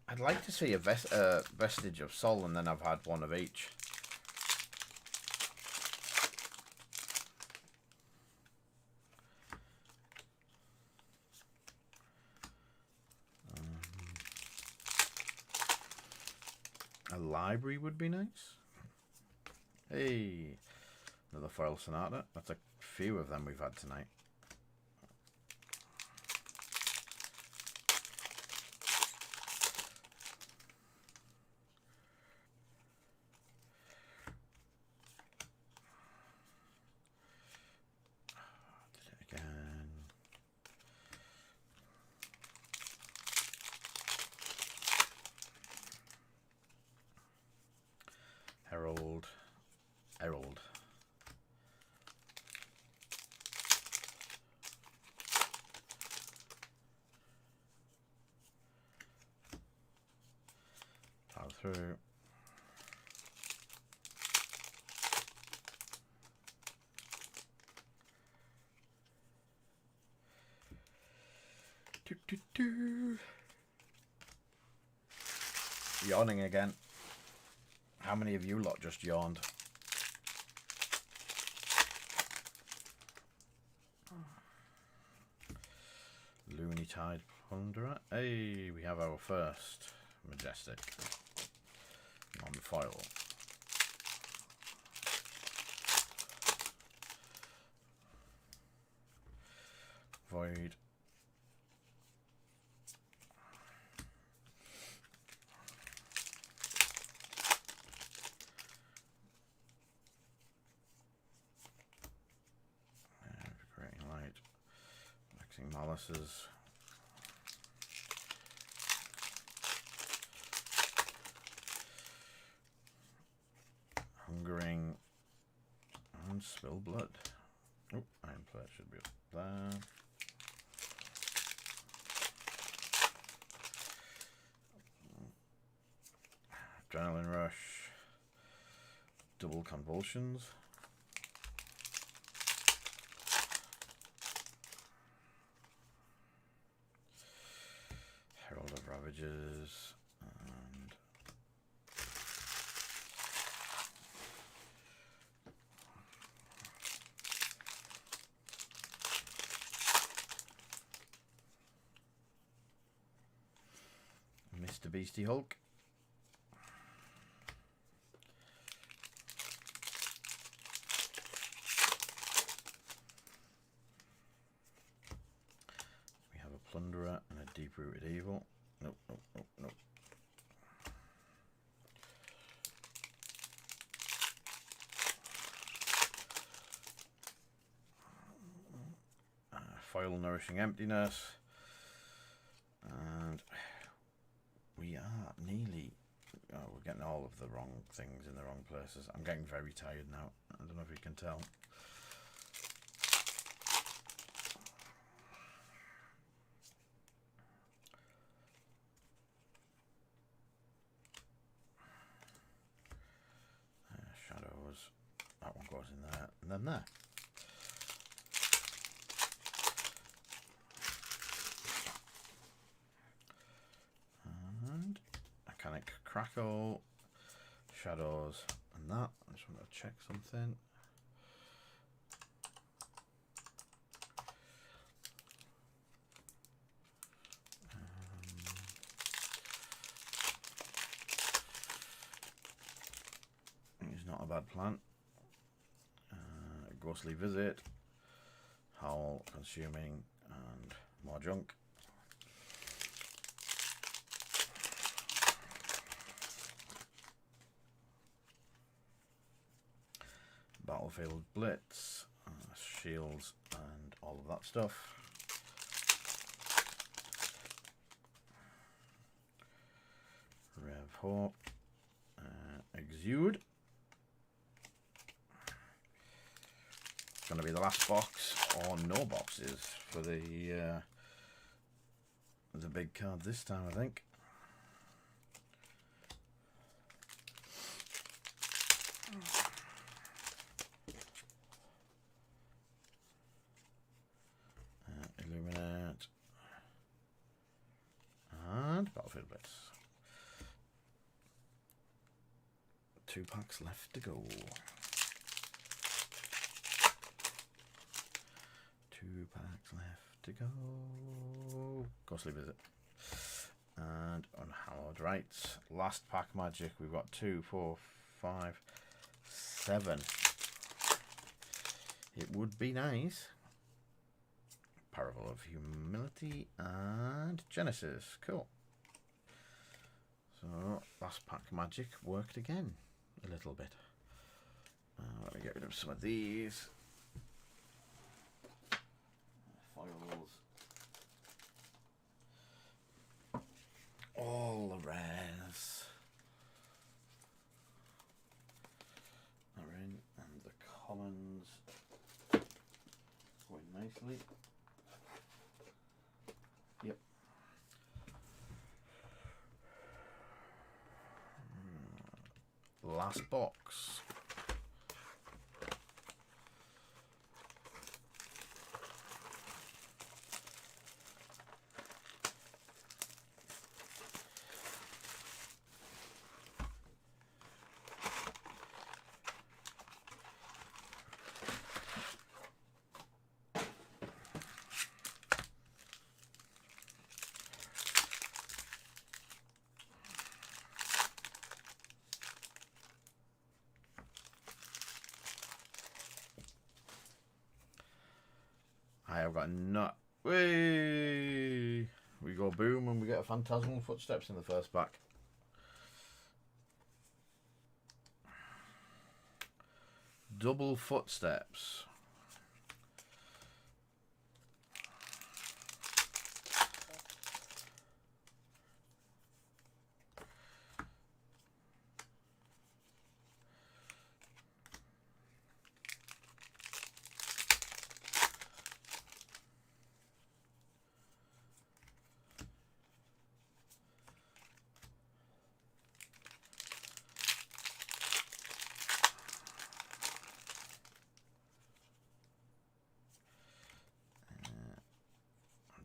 I'd like to see a vestige of Sol, and then I've had one of each. A library would be nice. Hey, another foil Sonata. That's a few of them we've had tonight. Herald. Herald. Power through. Yawning again. How many of you lot just yawned? Looney Tide Plunderer. Hey, we have our first Majestic on the foil. Void. Creating light. Mixing malices. Hungering and spill blood. Oh, iron plate should be up there. Adrenaline rush. Double convulsions. Herald of Ravages. And Mr. Beastie Hulk. We have a Plunderer and a Deep-Rooted Evil. Nope, nope, nope, nope. Foil Nourishing Emptiness. And we are nearly... Oh, we're getting all of the wrong things in the wrong places. I'm getting very tired now. I don't know if you can tell. Shadows. That one goes in there. And then there. And Mechanic Crackle. Shadows and that. I just want to check something. It's not a bad plan. Ghostly Visit. Howl, Consuming, and more junk. Battlefield Blitz, shields, and all of that stuff. Rev Hope, Exude. It's going to be the last box, or no boxes, for the big card this time, I think. Illuminate and Battlefield Blitz. 2 packs left to go. 2 packs left to go. Ghostly Visit and Unhallowed Rites. Last pack magic. We've got 2, 4, 5, 7. It would be nice. Parable of Humility and Genesis. Cool. So last pack magic worked again a little bit. Let me get rid of some of these foils. All the rares. nicely. Yep. Last box. I have got nut. We go boom and we get a Phantasmal Footsteps in the first pack. Double Footsteps.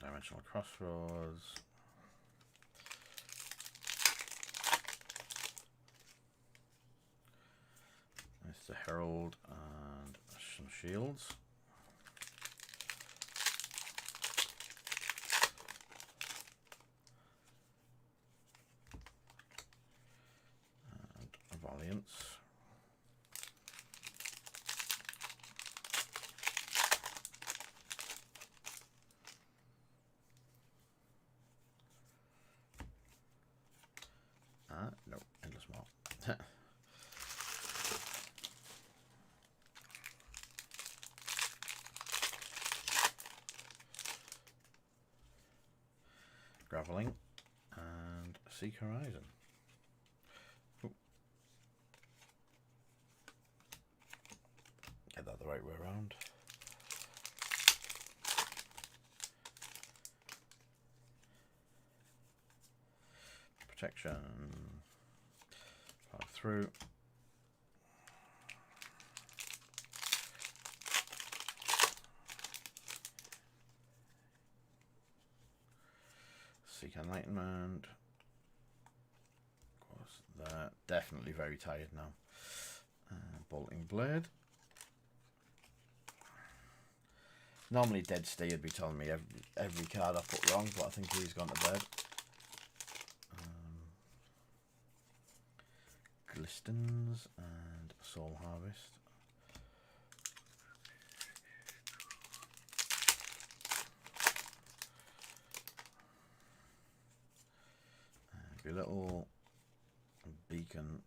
Dimensional Crossroads. Mr. Herald and some shields. And Valiance. No, endless more. Graveling and Seek Horizon. Ooh. Get that the right way around. Protection. Power through. Seek Enlightenment. Of course, they're definitely very tired now. Bolting Blade. Normally Dead Stee would be telling me every card I put wrong, but I think he's gone to bed. Glistens and Soul Harvest. A little beacon.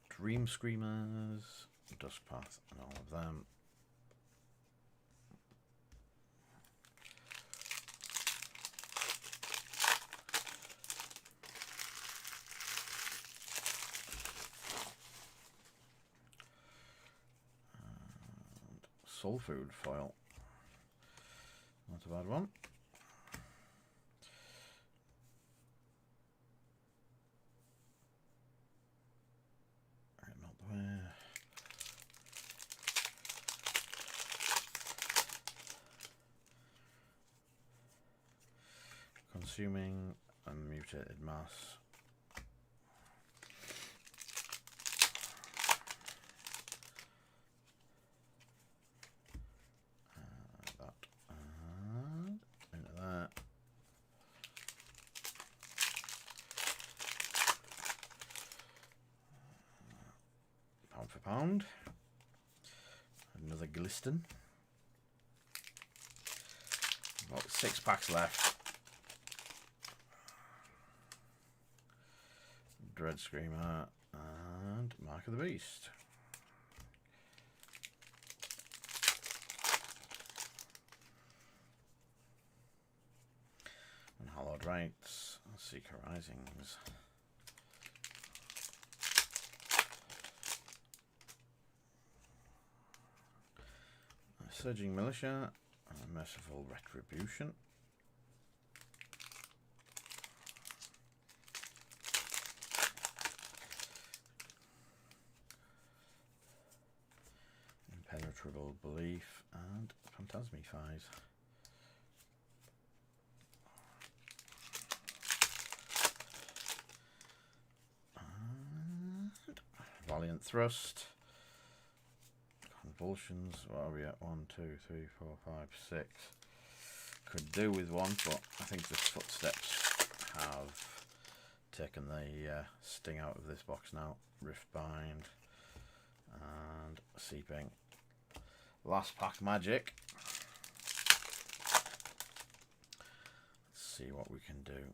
Dream Screamers, Dustpath, and all of them. Soul Food foil. Not a bad one. Right, not the way. Consuming and Mutated Mass. For pound. Another Glisten. About 6 packs left. Dread Screamer and Mark of the Beast. And Hallowed Rites, Seeker Risings. Surging Militia. Merciful Retribution. Impenetrable Belief and Phantasmifies. And Valiant Thrust. Convulsions. What are we at? 1, 2, 3, 4, 5, 6. Could do with one, but I think the Footsteps have taken the sting out of this box now. Riftbind and Seeping. Last pack magic. Let's see what we can do.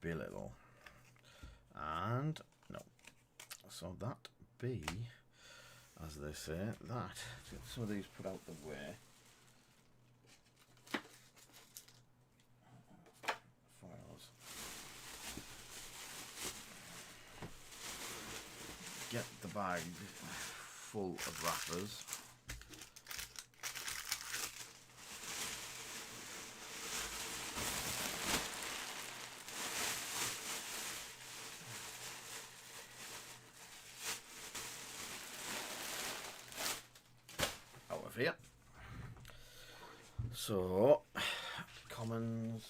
Belittle. And no. So that be, as they say, that. Let's get some of these put out the way. Files. Get the bag full of wrappers. Out of here. So, commons.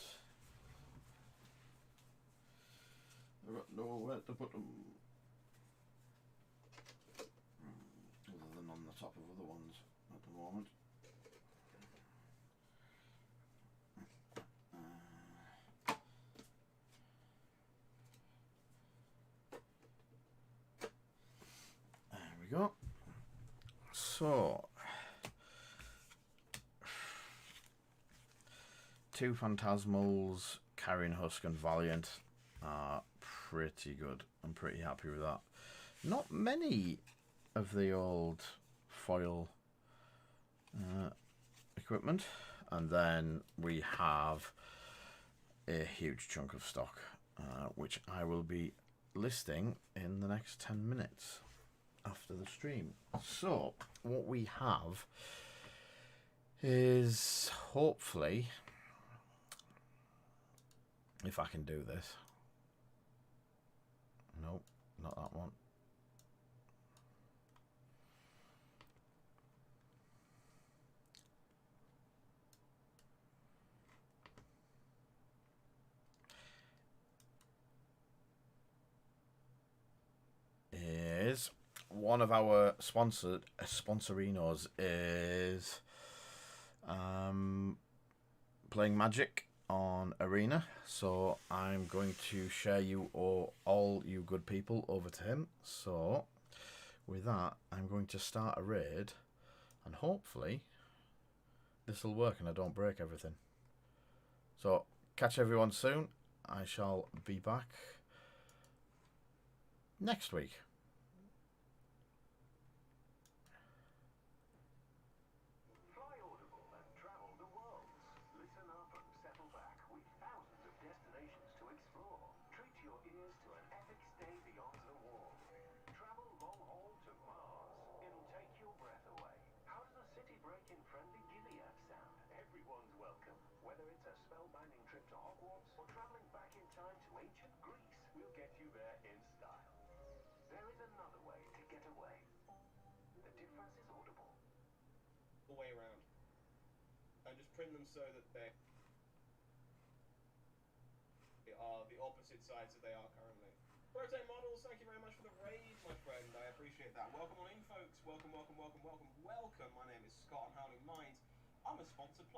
I've got nowhere to put them. Other than on the top of other ones at the moment. There we go. So, 2 Phantasmals, Carrion Husk and Valiant are pretty good. I'm pretty happy with that. Not many of the old foil equipment, and then we have a huge chunk of stock, which I will be listing in the next 10 minutes after the stream. So what we have is, hopefully, if I can do this. Nope, not that one. Is one of our sponsorinos is playing Magic on Arena, so I'm going to share you all you good people over to him. So with that, I'm going to start a raid, and hopefully this will work and I don't break everything. So catch everyone soon. I shall be back next week. Way around and just print them so that they are the opposite sides that they are currently. ProTech models, thank you very much for the raid, my friend. I appreciate that. Welcome on in, folks. Welcome, welcome, welcome, welcome, welcome. My name is Scott. I'm Howling Minds. I'm a sponsored player.